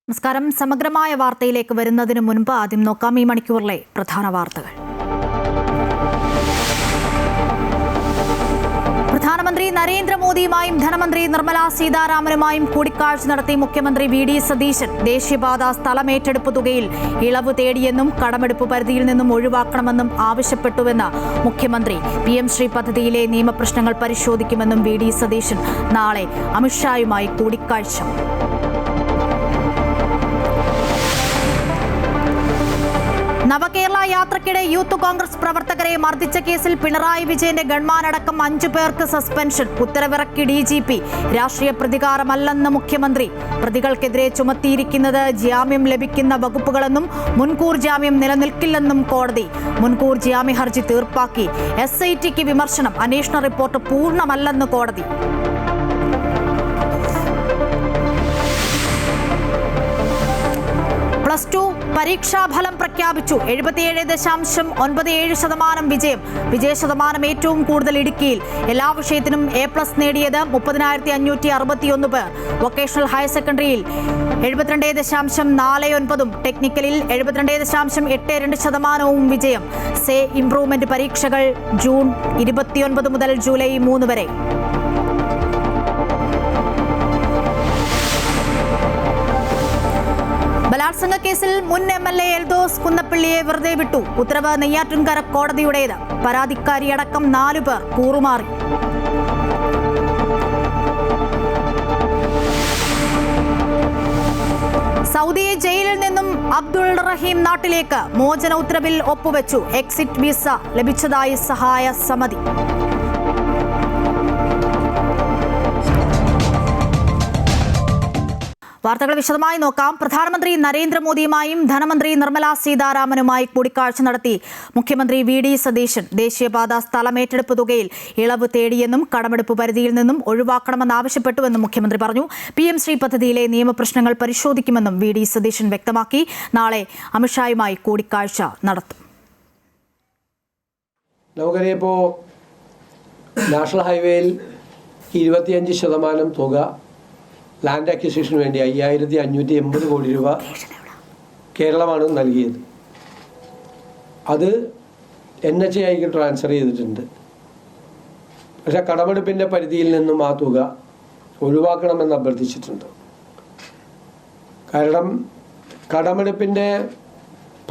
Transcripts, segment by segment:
നമസ്കാരം. സമഗ്രമായ വാർത്തയിലേക്ക് വരുന്നതിന് മുൻപ് ആദ്യം നോക്കാം ഈ മണിക്കൂറിലെ പ്രധാന വാർത്തകൾ. പ്രധാനമന്ത്രി നരേന്ദ്രമോദിയുമായും ധനമന്ത്രി നിർമ്മലാ സീതാരാമനുമായും കൂടിക്കാഴ്ച നടത്തി മുഖ്യമന്ത്രി വി.ഡി. സതീശൻ. ദേശീയപാത സ്ഥലമേറ്റെടുപ്പ് തുകയിൽ ഇളവ് തേടിയെന്നും കടമെടുപ്പ് പരിധിയിൽ നിന്നും ഒഴിവാക്കണമെന്നും ആവശ്യപ്പെട്ടുവെന്ന് മുഖ്യമന്ത്രി. PM ശ്രീ പദ്ധതിയിലെ നിയമപ്രശ്നങ്ങൾ പരിശോധിക്കുമെന്നും വി.ഡി. സതീശൻ. നാളെ അമിത്ഷായുമായി കൂടിക്കാഴ്ച. നവകേരള യാത്രയ്ക്കിടെ യൂത്ത് കോൺഗ്രസ് പ്രവർത്തകരെ മർദ്ദിച്ച കേസിൽ പിണറായി വിജയന്റെ ഗൺമാനടക്കം 5 പേർക്ക് സസ്പെൻഷൻ. ഉത്തരവിറക്കി DGP. രാഷ്ട്രീയ പ്രതികാരമല്ലെന്ന് മുഖ്യമന്ത്രി. പ്രതികൾക്കെതിരെ ചുമത്തിയിരിക്കുന്നത് ജാമ്യം ലഭിക്കുന്ന വകുപ്പുകളെന്നും മുൻകൂർ ജാമ്യം നിലനിൽക്കില്ലെന്നും കോടതി. മുൻകൂർ ജാമ്യ ഹർജി തീർപ്പാക്കി. SITക്ക് വിമർശനം. അന്വേഷണ റിപ്പോർട്ട് പൂർണ്ണമല്ലെന്ന് കോടതി. +2 പരീക്ഷാഫലം പ്രഖ്യാപിച്ചു. 77.97% വിജയം. വിജയശതമാനം ഏറ്റവും കൂടുതൽ ഇടുക്കിയിൽ. എല്ലാ വിഷയത്തിനും A+ നേടിയത് 30,561 പേർ. വൊക്കേഷണൽ ഹയർ സെക്കൻഡറിയിൽ 72.49%, ടെക്നിക്കലിൽ 72.82% വിജയം. സേ ഇംപ്രൂവ്മെന്റ് പരീക്ഷകൾ ജൂൺ 29 മുതൽ ജൂലൈ 3 വരെ. ബലാത്സംഗ കേസിൽ മുൻ MLA എൽദോസ് കുന്നപ്പള്ളിയെ വെറുതെ വിട്ടു. ഉത്തരവ് നെയ്യാറ്റിൻകര കോടതിയുടേത്. പരാതിക്കാരിയടക്കം 4 പേർ കൂറുമാറി. സൗദി ജയിലിൽ നിന്നും അബ്ദുൾ റഹീം നാട്ടിലേക്ക്. മോചന ഉത്തരവിൽ ഒപ്പുവെച്ചു. എക്സിറ്റ് വിസ ലഭിച്ചതായി സഹായ സമിതി. വാർത്തകൾ വിശദമായി നോക്കാം. പ്രധാനമന്ത്രി നരേന്ദ്രമോദിയുമായും ധനമന്ത്രി നിർമ്മലാ സീതാരാമനുമായി കൂടിക്കാഴ്ച നടത്തി മുഖ്യമന്ത്രി വി.ഡി. സതീശൻ. ദേശീയപാത സ്ഥലമേറ്റെടുപ്പ് തുകയിൽ ഇളവ് തേടിയെന്നും കടമെടുപ്പ് പരിധിയിൽ നിന്നും ഒഴിവാക്കണമെന്നാവശ്യപ്പെട്ടുവെന്നും മുഖ്യമന്ത്രി പറഞ്ഞു. PM ശ്രീ പദ്ധതിയിലെ നിയമപ്രശ്നങ്ങൾ പരിശോധിക്കുമെന്നും വി.ഡി. സതീശൻ വ്യക്തമാക്കി. നാളെ അമിത്ഷായുമായി കൂടിക്കാഴ്ച നടത്തും. നമുക്കറിയാം, നാഷണൽ ഹൈവേയിൽ 25% തുക ലാൻഡ് അക്വിസിഷന് വേണ്ടി 5,580 കോടി രൂപ കേരളമാണ് നൽകിയത്. അത് NHAIക്ക് ട്രാൻസ്ഫർ ചെയ്തിട്ടുണ്ട്. പക്ഷേ കടമെടുപ്പിൻ്റെ പരിധിയിൽ നിന്നും ആ തുക ഒഴിവാക്കണമെന്ന് അഭ്യർത്ഥിച്ചിട്ടുണ്ട്. കാരണം കടമെടുപ്പിൻ്റെ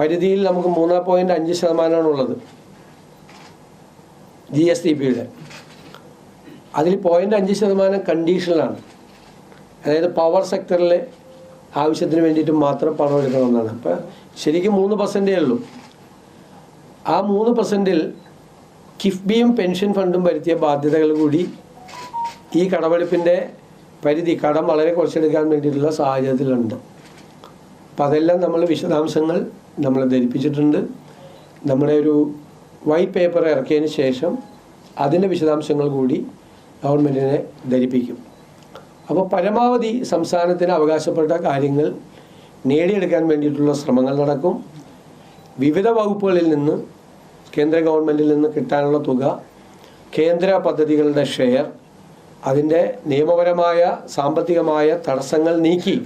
പരിധിയിൽ നമുക്ക് 3.5% ഉള്ളത് GSTPയുടെ. അതിൽ 0.5% കണ്ടീഷണലാണ്. അതായത് പവർ സെക്ടറിലെ ആവശ്യത്തിന് വേണ്ടിയിട്ട് മാത്രം പണം എടുക്കണമെന്നാണ്. അപ്പോൾ ശരിക്കും 3% ഉള്ളൂ. ആ 3%-ൽ കിഫ്ബിയും പെൻഷൻ ഫണ്ടും വരുത്തിയ ബാധ്യതകൾ കൂടി ഈ കടമെടുപ്പിൻ്റെ പരിധി, കടം വളരെ കുറച്ചെടുക്കാൻ വേണ്ടിയിട്ടുള്ള സാഹചര്യത്തിലുണ്ട്. അപ്പം അതെല്ലാം നമ്മൾ വിശദാംശങ്ങൾ നമ്മൾ ധരിപ്പിച്ചിട്ടുണ്ട്. നമ്മുടെ ഒരു വൈറ്റ് പേപ്പർ ഇറക്കിയതിന് ശേഷം അതിൻ്റെ വിശദാംശങ്ങൾ കൂടി ഗവൺമെൻറ്റിനെ ധരിപ്പിക്കും. അപ്പോൾ പരമാവധി സംസ്ഥാനത്തിന് അവകാശപ്പെട്ട കാര്യങ്ങൾ നേടിയെടുക്കാൻ വേണ്ടിയിട്ടുള്ള ശ്രമങ്ങൾ നടക്കും. വിവിധ വകുപ്പുകളിൽ നിന്ന് കേന്ദ്ര ഗവൺമെൻറ്റിൽ നിന്ന് കിട്ടാനുള്ള തുക, കേന്ദ്ര പദ്ധതികളുടെ ഷെയർ, അതിൻ്റെ നിയമപരമായ സാമ്പത്തികമായ തടസ്സങ്ങൾ നീക്കി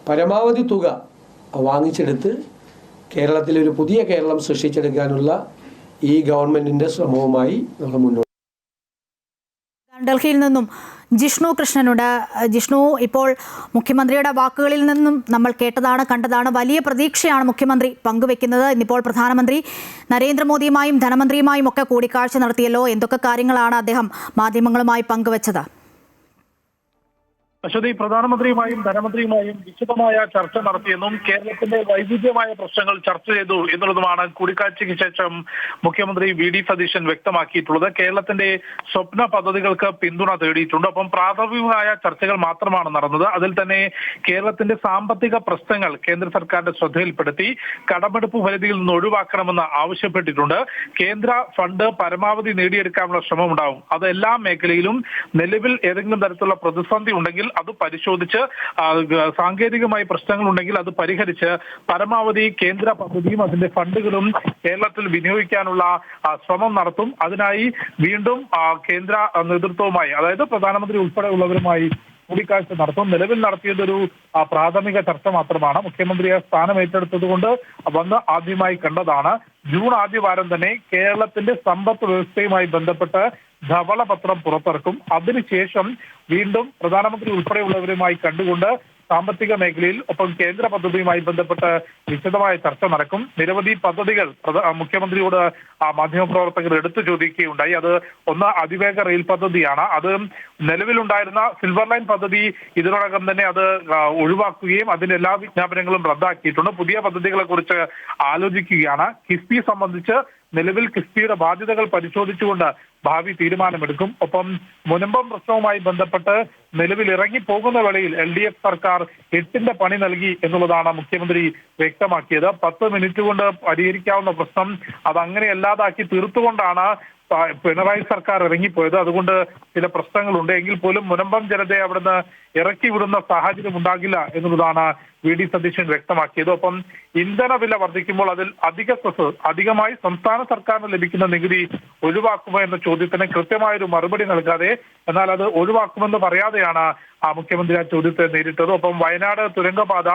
പരമാവധി തുക വാങ്ങിച്ചെടുത്ത് കേരളത്തിലൊരു പുതിയ കേരളം സൃഷ്ടിച്ചെടുക്കാനുള്ള ഈ ഗവൺമെൻറ്റിൻ്റെ ശ്രമവുമായി നമ്മൾ മുന്നോട്ട്. ഡൽഹിയിൽ നിന്നും ജിഷ്ണു കൃഷ്ണനുണ്ട്. ജിഷ്ണു, ഇപ്പോൾ മുഖ്യമന്ത്രിയുടെ വാക്കുകളിൽ നിന്നും നമ്മൾ കേട്ടതാണ്, കണ്ടതാണ്. വലിയ പ്രതീക്ഷയാണ് മുഖ്യമന്ത്രി പങ്കുവെക്കുന്നത്. ഇന്നിപ്പോൾ പ്രധാനമന്ത്രി നരേന്ദ്രമോദിയുമായും ധനമന്ത്രിയുമായും ഒക്കെ കൂടിക്കാഴ്ച നടത്തിയല്ലോ. എന്തൊക്കെ കാര്യങ്ങളാണ് അദ്ദേഹം മാധ്യമങ്ങളുമായി പങ്കുവച്ചത്? അശ്വതി, പ്രധാനമന്ത്രിയുമായും ധനമന്ത്രിയുമായും വിശദമായ ചർച്ച നടത്തിയെന്നും കേരളത്തിന്റെ വൈവിധ്യമായ പ്രശ്നങ്ങൾ ചർച്ച ചെയ്തു എന്നുള്ളതുമാണ് കൂടിക്കാഴ്ചയ്ക്ക് ശേഷം മുഖ്യമന്ത്രി വി.ഡി. സതീശൻ വ്യക്തമാക്കിയിട്ടുള്ളത്. കേരളത്തിന്റെ സ്വപ്ന പദ്ധതികൾക്ക് പിന്തുണ തേടിയിട്ടുണ്ട്. ഒപ്പം പ്രാഥമികമായ ചർച്ചകൾ മാത്രമാണ് നടന്നത്. അതിൽ തന്നെ കേരളത്തിന്റെ സാമ്പത്തിക പ്രശ്നങ്ങൾ കേന്ദ്ര സർക്കാരിന്റെ ശ്രദ്ധയിൽപ്പെടുത്തി കടമെടുപ്പ് പരിധിയിൽ നിന്ന് ഒഴിവാക്കണമെന്ന് ആവശ്യപ്പെട്ടിട്ടുണ്ട്. കേന്ദ്ര ഫണ്ട് പരമാവധി നേടിയെടുക്കാനുള്ള ശ്രമം ഉണ്ടാവും. അത് എല്ലാ മേഖലയിലും നിലവിൽ ഏതെങ്കിലും തരത്തിലുള്ള പ്രതിസന്ധി ഉണ്ടെങ്കിൽ അത് പരിശോധിച്ച് സാങ്കേതികമായ പ്രശ്നങ്ങൾ ഉണ്ടെങ്കിൽ അത് പരിഹരിച്ച് പരമാവധി കേന്ദ്ര പദ്ധതിയും അതിന്റെ ഫണ്ടുകളും കേരളത്തിൽ വിനിയോഗിക്കാനുള്ള ശ്രമം നടത്തും. അതിനായി വീണ്ടും കേന്ദ്ര നേതൃത്വവുമായി, അതായത് പ്രധാനമന്ത്രി ഉൾപ്പെടെയുള്ളവരുമായി കൂടിക്കാഴ്ച നടത്തും. നിലവിൽ നടത്തിയതൊരു പ്രാഥമിക ചർച്ച മാത്രമാണ്. മുഖ്യമന്ത്രി ആ സ്ഥാനം ഏറ്റെടുത്തത് കൊണ്ട് വന്ന് ആദ്യമായി കണ്ടതാണ്. ജൂൺ ആദ്യവാരം തന്നെ കേരളത്തിന്റെ സമ്പദ് വ്യവസ്ഥയുമായി ബന്ധപ്പെട്ട് ധവളപത്രം പുറത്തിറക്കും. അതിനുശേഷം വീണ്ടും പ്രധാനമന്ത്രി ഉൾപ്പെടെയുള്ളവരുമായി കണ്ടുകൊണ്ട് സാമ്പത്തിക മേഖലയിൽ ഒപ്പം കേന്ദ്ര പദ്ധതിയുമായി ബന്ധപ്പെട്ട് വിശദമായ ചർച്ച നടക്കും. നിരവധി പദ്ധതികൾ മുഖ്യമന്ത്രിയോട് മാധ്യമപ്രവർത്തകർ എടുത്തു ചോദിക്കുകയുണ്ടായി. അത് ഒന്ന് അതിവേഗ റെയിൽ പദ്ധതിയാണ്. അത് നിലവിലുണ്ടായിരുന്ന സിൽവർ ലൈൻ പദ്ധതി ഇതിനോടകം തന്നെ അത് ഒഴിവാക്കുകയും അതിന്റെ എല്ലാ വിജ്ഞാപനങ്ങളും റദ്ദാക്കിയിട്ടുണ്ട്. പുതിയ പദ്ധതികളെ കുറിച്ച് ആലോചിക്കുകയാണ്. കിഫ്ബി സംബന്ധിച്ച് നിലവിൽ കിഫ്ബിയുടെ ബാധ്യതകൾ പരിശോധിച്ചുകൊണ്ട് ഭാവി തീരുമാനമെടുക്കും. ഒപ്പം മുനമ്പം പ്രശ്നവുമായി ബന്ധപ്പെട്ട് നിലവിൽ ഇറങ്ങിപ്പോകുന്ന വേളയിൽ LDF സർക്കാർ 8ന്റെ പണി നൽകി എന്നുള്ളതാണ് മുഖ്യമന്ത്രി വ്യക്തമാക്കിയത്. 10 മിനിറ്റ് കൊണ്ട് പരിഹരിക്കാവുന്ന പ്രശ്നം അത് അങ്ങനെ അല്ലാതാക്കി തീർത്തുകൊണ്ടാണ് പിണറായി സർക്കാർ ഇറങ്ങിപ്പോയത്. അതുകൊണ്ട് ചില പ്രശ്നങ്ങളുണ്ട്. എങ്കിൽ പോലും മുനമ്പം ജനതയെ അവിടുന്ന് ഇറക്കി വിടുന്ന സാഹചര്യം ഉണ്ടാകില്ല എന്നുള്ളതാണ് VD സതീശൻ വ്യക്തമാക്കിയത്. ഒപ്പം ഇന്ധന വില വർദ്ധിക്കുമ്പോൾ അതിൽ അധികമായി സംസ്ഥാന സർക്കാരിന് ലഭിക്കുന്ന നികുതി ഒഴിവാക്കുമോ എന്ന ചോദ്യത്തിന് കൃത്യമായൊരു മറുപടി നൽകാതെ, എന്നാൽ അത് ഒഴിവാക്കുമെന്ന് പറയാതെയാണ് മുഖ്യമന്ത്രി ആ ചോദ്യത്തെ നേരിട്ടത്. ഒപ്പം വയനാട് തുരങ്കപാത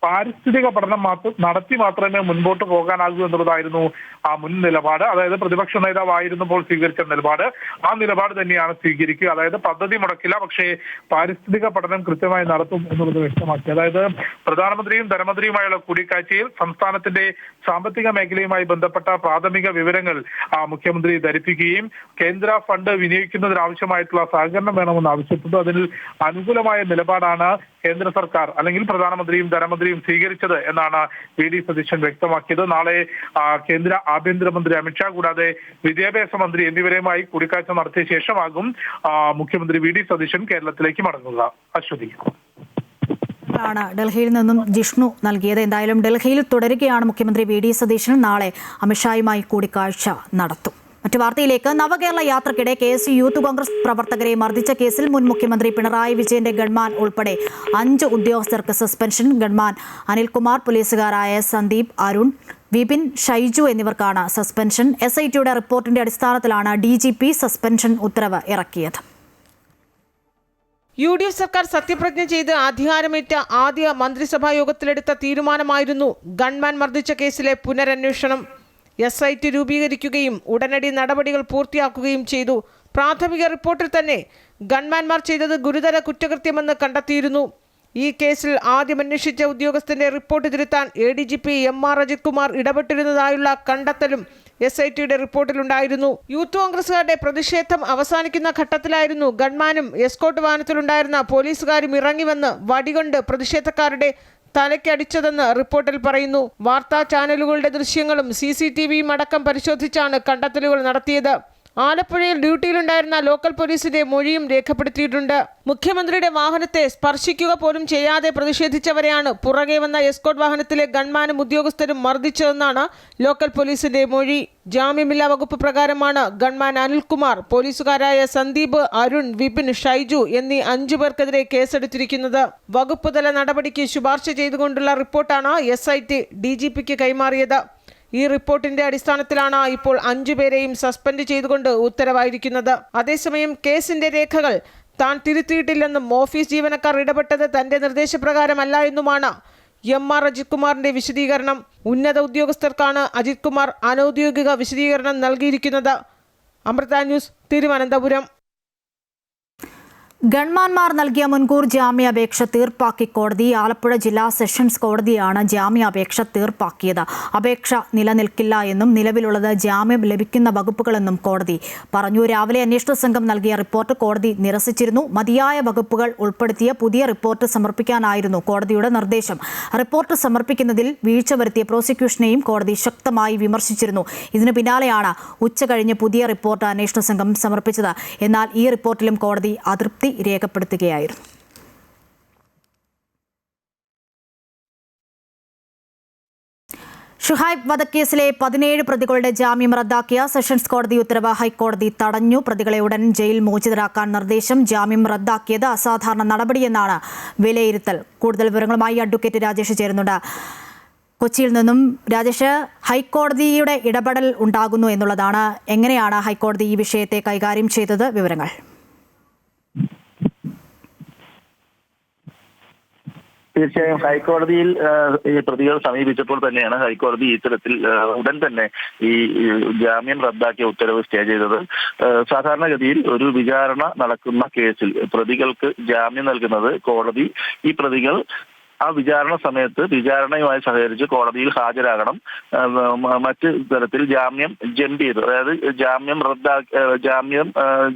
പാരിസ്ഥിതിക പഠനം നടത്തി മാത്രമേ മുൻപോട്ട് പോകാനാകൂ എന്നുള്ളതായിരുന്നു ആ മുൻ നിലപാട്. അതായത് പ്രതിപക്ഷ നേതാവായിരുന്നപ്പോൾ സ്വീകരിച്ച നിലപാട്. ആ നിലപാട് തന്നെയാണ് സ്വീകരിക്കുക. അതായത് പദ്ധതി മുടക്കില്ല, പക്ഷേ പാരിസ്ഥിതിക പഠനം കൃത്യമായി നടത്തും എന്നുള്ളത് വ്യക്തമാക്കി. അതായത് പ്രധാനമന്ത്രിയും ധനമന്ത്രിയുമായുള്ള കൂടിക്കാഴ്ചയിൽ സംസ്ഥാനത്തിന്റെ സാമ്പത്തിക മേഖലയുമായി ബന്ധപ്പെട്ട പ്രാഥമിക വിവരങ്ങൾ മുഖ്യമന്ത്രി ധരിപ്പിക്കുകയും കേന്ദ്ര ഫണ്ട് വിനിയോഗിക്കുന്നതിനാവശ്യമായിട്ടുള്ള സഹകരണം വേണമെന്ന് ആവശ്യപ്പെട്ടു. അതിൽ അനുകൂലമായ നിലപാടാണ് കേന്ദ്ര സർക്കാർ അല്ലെങ്കിൽ പ്രധാനമന്ത്രിയും ധനമന്ത്രിയും സ്വീകരിച്ചത് എന്നാണ് VD സതീശൻ വ്യക്തമാക്കിയത്. നാളെ കേന്ദ്ര ആഭ്യന്തരമന്ത്രി അമിത്ഷാ കൂടാതെ വിദ്യാഭ്യാസ മന്ത്രി എന്നിവരുമായി കൂടിക്കാഴ്ച നടത്തിയ ശേഷമാകും മുഖ്യമന്ത്രി VD സതീശൻ കേരളത്തിലേക്ക് മടങ്ങുക. അശ്വതി ആണ് ഡൽഹിയിൽ നിന്നും ജിഷ്ണു നൽകിയത്. എന്തായാലും ഡൽഹിയിൽ തുടരുകയാണ് മുഖ്യമന്ത്രി VD സതീശൻ. നാളെ അമിത്ഷായുമായി കൂടിക്കാഴ്ച നടത്തും. മറ്റു വാർത്തയിലേക്ക്. നവകേരള യാത്രയ്ക്കിടെ KSU യൂത്ത് കോൺഗ്രസ് പ്രവർത്തകരെ മർദ്ദിച്ച കേസിൽ മുൻ മുഖ്യമന്ത്രി പിണറായി വിജയന്റെ ഗൺമാൻ ഉൾപ്പെടെ 5 ഉദ്യോഗസ്ഥർക്ക് സസ്പെൻഷൻ. ഗൺമാൻ അനിൽകുമാർ, പോലീസുകാരായ സന്ദീപ്, അരുൺ, വിപിൻ, ഷൈജു എന്നിവർക്കാണ് സസ്പെൻഷൻ. SITയുടെ റിപ്പോർട്ടിന്റെ അടിസ്ഥാനത്തിലാണ് DGP സസ്പെൻഷൻ ഉത്തരവ് ഇറക്കിയത്. UDF സർക്കാർ സത്യപ്രതിജ്ഞ ചെയ്ത് അധികാരമേറ്റ ആദ്യ മന്ത്രിസഭാ യോഗത്തിലെടുത്ത തീരുമാനമായിരുന്നു ഗൺമാൻ മർദ്ദിച്ച കേസിലെ പുനരന്വേഷണം. SIT രൂപീകരിക്കുകയും ഉടനടി നടപടികൾ പൂർത്തിയാക്കുകയും ചെയ്തു. പ്രാഥമിക റിപ്പോർട്ടിൽ തന്നെ ഗൺമാൻമാർ ചെയ്തത് ഗുരുതര കുറ്റകൃത്യമെന്ന് കണ്ടെത്തിയിരുന്നു. ഈ കേസിൽ ആദ്യം അന്വേഷിച്ച ഉദ്യോഗസ്ഥന്റെ റിപ്പോർട്ട് തിരുത്താൻ ADGP MR അജിത് കുമാർ ഇടപെട്ടിരുന്നതായുള്ള കണ്ടെത്തലും SITയുടെ റിപ്പോർട്ടിലുണ്ടായിരുന്നു. യൂത്ത് കോൺഗ്രസുകാരുടെ പ്രതിഷേധം അവസാനിക്കുന്ന ഘട്ടത്തിലായിരുന്നു ഗൺമാനും എസ്കോർട്ട് വാഹനത്തിലുണ്ടായിരുന്ന പോലീസുകാരും ഇറങ്ങിവന്ന് വടികൊണ്ട് പ്രതിഷേധക്കാരുടെ തലയ്ക്കടിച്ചതെന്ന് റിപ്പോർട്ടിൽ പറയുന്നു. വാർത്താ ചാനലുകളുടെ ദൃശ്യങ്ങളും CCTVയും അടക്കം പരിശോധിച്ചാണ് കണ്ടെത്തലുകൾ നടത്തിയത്. ആലപ്പുഴയിൽ ഡ്യൂട്ടിയിലുണ്ടായിരുന്ന ലോക്കൽ പോലീസിന്റെ മൊഴിയും രേഖപ്പെടുത്തിയിട്ടുണ്ട്. മുഖ്യമന്ത്രിയുടെ വാഹനത്തെ സ്പർശിക്കുക പോലും ചെയ്യാതെ പ്രതിഷേധിച്ചവരെയാണ് പുറകെ വന്ന എസ്കോർട്ട് വാഹനത്തിലെ ഗൺമാനും ഉദ്യോഗസ്ഥരും മർദ്ദിച്ചതെന്നാണ് ലോക്കൽ പോലീസിന്റെ മൊഴി. ജാമ്യമില്ലാ വകുപ്പ് പ്രകാരമാണ് ഗൺമാൻ അനിൽകുമാർ, പോലീസുകാരായ സന്ദീപ്, അരുൺ, വിപിൻ, ഷൈജു എന്നീ 5 പേർക്കെതിരെ കേസെടുത്തിരിക്കുന്നത്. വകുപ്പ് തല നടപടിക്ക് ശുപാർശ ചെയ്തുകൊണ്ടുള്ള റിപ്പോർട്ടാണ് SIT DGPക്ക് കൈമാറിയത്. ഈ റിപ്പോർട്ടിന്റെ അടിസ്ഥാനത്തിലാണ് ഇപ്പോൾ 5 പേരെയും സസ്പെൻഡ് ചെയ്തുകൊണ്ട് ഉത്തരവായിരിക്കുന്നത്. അതേസമയം കേസിന്റെ രേഖകൾ താൻ തിരുത്തിയിട്ടില്ലെന്നും ഓഫീസ് ജീവനക്കാർ ഇടപെട്ടത് തന്റെ നിർദ്ദേശപ്രകാരമല്ല എന്നുമാണ് MR അജിത് കുമാറിന്റെ വിശദീകരണം. ഉന്നത ഉദ്യോഗസ്ഥർക്കാണ് അജിത് കുമാർ അനൌദ്യോഗിക വിശദീകരണം നൽകിയിരിക്കുന്നത്. അമൃത ന്യൂസ്, തിരുവനന്തപുരം. ഗൺമാൻമാർ നൽകിയ മുൻകൂർ ജാമ്യാപേക്ഷ തീർപ്പാക്കി കോടതി. ആലപ്പുഴ ജില്ലാ സെഷൻസ് കോടതിയാണ് ജാമ്യാപേക്ഷ തീർപ്പാക്കിയത്. അപേക്ഷ നിലനിൽക്കില്ല എന്നും നിലവിലുള്ളത് ജാമ്യം ലഭിക്കുന്ന വകുപ്പുകളെന്നും കോടതി പറഞ്ഞു. രാവിലെ അന്വേഷണ സംഘം നൽകിയ റിപ്പോർട്ട് കോടതി നിരസിച്ചിരുന്നു. മതിയായ വകുപ്പുകൾ ഉൾപ്പെടുത്തിയ പുതിയ റിപ്പോർട്ട് സമർപ്പിക്കാനായിരുന്നു കോടതിയുടെ നിർദ്ദേശം. റിപ്പോർട്ട് സമർപ്പിക്കുന്നതിൽ വീഴ്ച വരുത്തിയ പ്രോസിക്യൂഷനെയും കോടതി ശക്തമായി വിമർശിച്ചിരുന്നു. ഇതിനു പിന്നാലെയാണ് ഉച്ചകഴിഞ്ഞ് പുതിയ റിപ്പോർട്ട് അന്വേഷണ സംഘം സമർപ്പിച്ചത്. എന്നാൽ ഈ റിപ്പോർട്ടിലും കോടതി അതൃപ്തി രേഖപ്പെടുത്തുകയായിരുന്നു. ഷുഹൈബ് വധക്കേസിലെ 17 പ്രതികളുടെ ജാമ്യം റദ്ദാക്കിയ സെഷൻസ് കോടതി ഉത്തരവ് ഹൈക്കോടതി തടഞ്ഞു. പ്രതികളെ ഉടൻ ജയിൽ മോചിതരാക്കാൻ നിർദ്ദേശം. ജാമ്യം റദ്ദാക്കിയത് അസാധാരണ നടപടിയെന്നാണ് വിലയിരുത്തൽ. കൂടുതൽ വിവരങ്ങളുമായി അഡ്വക്കേറ്റ് രാജേഷ് ചേരുന്നുണ്ട്. കൊച്ചിയിൽ നിന്നും രാജേഷ്, ഹൈക്കോടതിയുടെ ഇടപെടൽ ഉണ്ടാകുന്നു എന്നുള്ളതാണ്. എങ്ങനെയാണ് ഹൈക്കോടതി ഈ വിഷയത്തെ കൈകാര്യം ചെയ്തത്? വിവരങ്ങൾ. തീർച്ചയായും ഹൈക്കോടതിയിൽ ഈ പ്രതികൾ സമീപിച്ചപ്പോൾ തന്നെയാണ് ഹൈക്കോടതി ഇത്തരത്തിൽ ഉടൻ തന്നെ ഈ ജാമ്യം റദ്ദാക്കിയ ഉത്തരവ് സ്റ്റേ ചെയ്തത്. സാധാരണഗതിയിൽ ഒരു വിചാരണ നടക്കുന്ന കേസിൽ പ്രതികൾക്ക് ജാമ്യം നൽകുന്നത് കോടതി ഈ പ്രതികൾ ആ വിചാരണ സമയത്ത് വിചാരണയുമായി സഹകരിച്ച് കോടതിയിൽ ഹാജരാകണം. മറ്റ് തരത്തിൽ ജാമ്യം ജമ്പ് ചെയ്ത്, അതായത്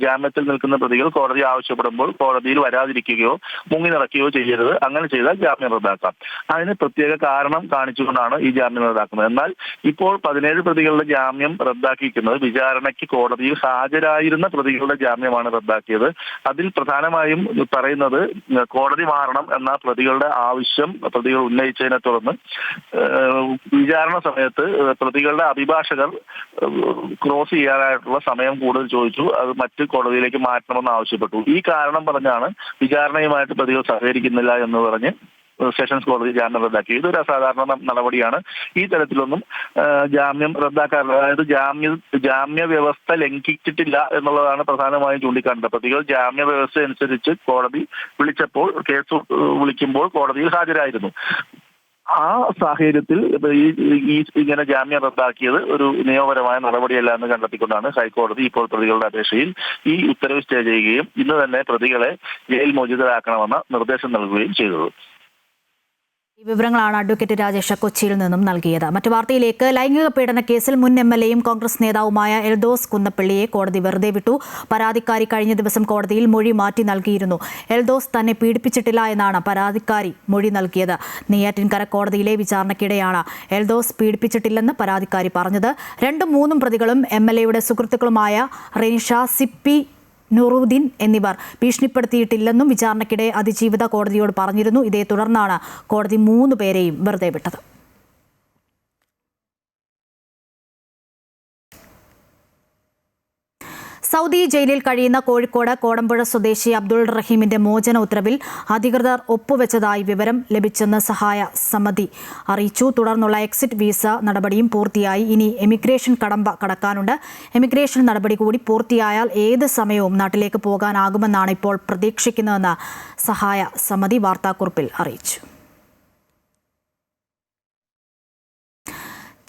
ജാമ്യത്തിൽ നിൽക്കുന്ന പ്രതികൾ കോടതി ആവശ്യപ്പെടുമ്പോൾ കോടതിയിൽ വരാതിരിക്കുകയോ മുങ്ങി നടക്കുകയോ ചെയ്യരുത്. അങ്ങനെ ചെയ്താൽ ജാമ്യം റദ്ദാക്കാം. അതിന് പ്രത്യേക കാരണം കാണിച്ചുകൊണ്ടാണ് ഈ ജാമ്യം റദ്ദാക്കുന്നത്. എന്നാൽ ഇപ്പോൾ 17 പ്രതികളുടെ ജാമ്യം റദ്ദാക്കിയിരിക്കുന്നത് വിചാരണയ്ക്ക് കോടതിയിൽ ഹാജരായിരുന്ന പ്രതികളുടെ ജാമ്യമാണ് റദ്ദാക്കിയത്. അതിൽ പ്രധാനമായും പറയുന്നത് കോടതി മാറണം എന്ന പ്രതികളുടെ പ്രതികൾ ഉന്നയിച്ചതിനെ തുടർന്ന് വിചാരണ സമയത്ത് പ്രതികളുടെ അഭിഭാഷകർ ക്രോസ് ചെയ്യാനായിട്ടുള്ള സമയം കൂടുതൽ ചോദിച്ചു. അത് മറ്റ് കോടതിയിലേക്ക് മാറ്റണമെന്ന് ആവശ്യപ്പെട്ടു. ഈ കാരണം പറഞ്ഞാണ് വിചാരണയുമായിട്ട് പ്രതികൾ സഹകരിക്കുന്നില്ല എന്ന് പറഞ്ഞ് സെഷൻസ് കോടതി ജാമ്യം റദ്ദാക്കി. ഇതൊരു അസാധാരണ നടപടിയാണ്. ഈ തരത്തിലൊന്നും ജാമ്യം റദ്ദാക്കാറില്ല. അതായത് ജാമ്യ വ്യവസ്ഥ ലംഘിച്ചിട്ടില്ല എന്നുള്ളതാണ് പ്രധാനമായും ചൂണ്ടിക്കാണുന്നത്. പ്രതികൾ ജാമ്യ വ്യവസ്ഥ അനുസരിച്ച് കോടതി കേസ് വിളിക്കുമ്പോൾ കോടതിയിൽ ഹാജരായിരുന്നു. ആ സാഹചര്യത്തിൽ ഇങ്ങനെ ജാമ്യം റദ്ദാക്കിയത് ഒരു നിയമപരമായ നടപടിയല്ല എന്ന് കണ്ടെത്തിക്കൊണ്ടാണ് ഹൈക്കോടതി ഇപ്പോൾ പ്രതികളുടെ അപേക്ഷയിൽ ഈ ഉത്തരവ് സ്റ്റേ ചെയ്യുകയും ഇന്ന് തന്നെ പ്രതികളെ ജയിൽ മോചിതരാക്കണമെന്ന നിർദ്ദേശം നൽകുകയും ചെയ്തത്. ഈ വിവരങ്ങളാണ് അഡ്വക്കേറ്റ് രാജേഷ് കൊച്ചിയിൽ നിന്നും നൽകിയത്. മറ്റു വാർത്തയിലേക്ക്, ലൈംഗിക പീഡന കേസിൽ മുൻ MLAയും കോൺഗ്രസ് നേതാവുമായ എൽദോസ് കുന്നപ്പള്ളിയെ കോടതി വെറുതെ വിട്ടു. പരാതിക്കാരി കഴിഞ്ഞ ദിവസം കോടതിയിൽ മൊഴി മാറ്റി നൽകിയിരുന്നു. എൽദോസ് തന്നെ പീഡിപ്പിച്ചിട്ടില്ല എന്നാണ് പരാതിക്കാരി മൊഴി നൽകിയത്. നെയ്യാറ്റിൻകര കോടതിയിലെ വിചാരണയ്ക്കിടെയാണ് എൽദോസ് പീഡിപ്പിച്ചിട്ടില്ലെന്ന് പരാതിക്കാരി പറഞ്ഞത്. 2ഉം 3ഉം പ്രതികളും MLAയുടെ സുഹൃത്തുക്കളുമായ റെനിഷ, സിപ്പി, നൂറുദ്ദീൻ എന്നിവർ ഭീഷണിപ്പെടുത്തിയിട്ടില്ലെന്നും വിചാരണയ്ക്കിടെ അതിജീവിത കോടതിയോട് പറഞ്ഞിരുന്നു. ഇതേ തുടർന്നാണ് കോടതി 3 പേരെയും വെറുതെ വിട്ടത്. സൗദി ജയിലിൽ കഴിയുന്ന കോഴിക്കോട് കോടമ്പുഴ സ്വദേശി അബ്ദുൾ റഹീമിന്റെ മോചന ഉത്തരവിൽ അധികൃതർ ഒപ്പുവെച്ചതായി വിവരം ലഭിച്ചെന്ന് സഹായ സമിതി അറിയിച്ചു. തുടർന്നുള്ള എക്സിറ്റ് വിസ നടപടിയും പൂർത്തിയായി. ഇനി എമിഗ്രേഷൻ കടമ്പ കടക്കാനുണ്ട്. എമിഗ്രേഷൻ നടപടി കൂടി പൂർത്തിയായാൽ ഏത് സമയവും നാട്ടിലേക്ക് പോകാനാകുമെന്നാണ് ഇപ്പോൾ പ്രതീക്ഷിക്കുന്നതെന്ന് സഹായ സമിതി വാർത്താക്കുറിപ്പിൽ അറിയിച്ചു.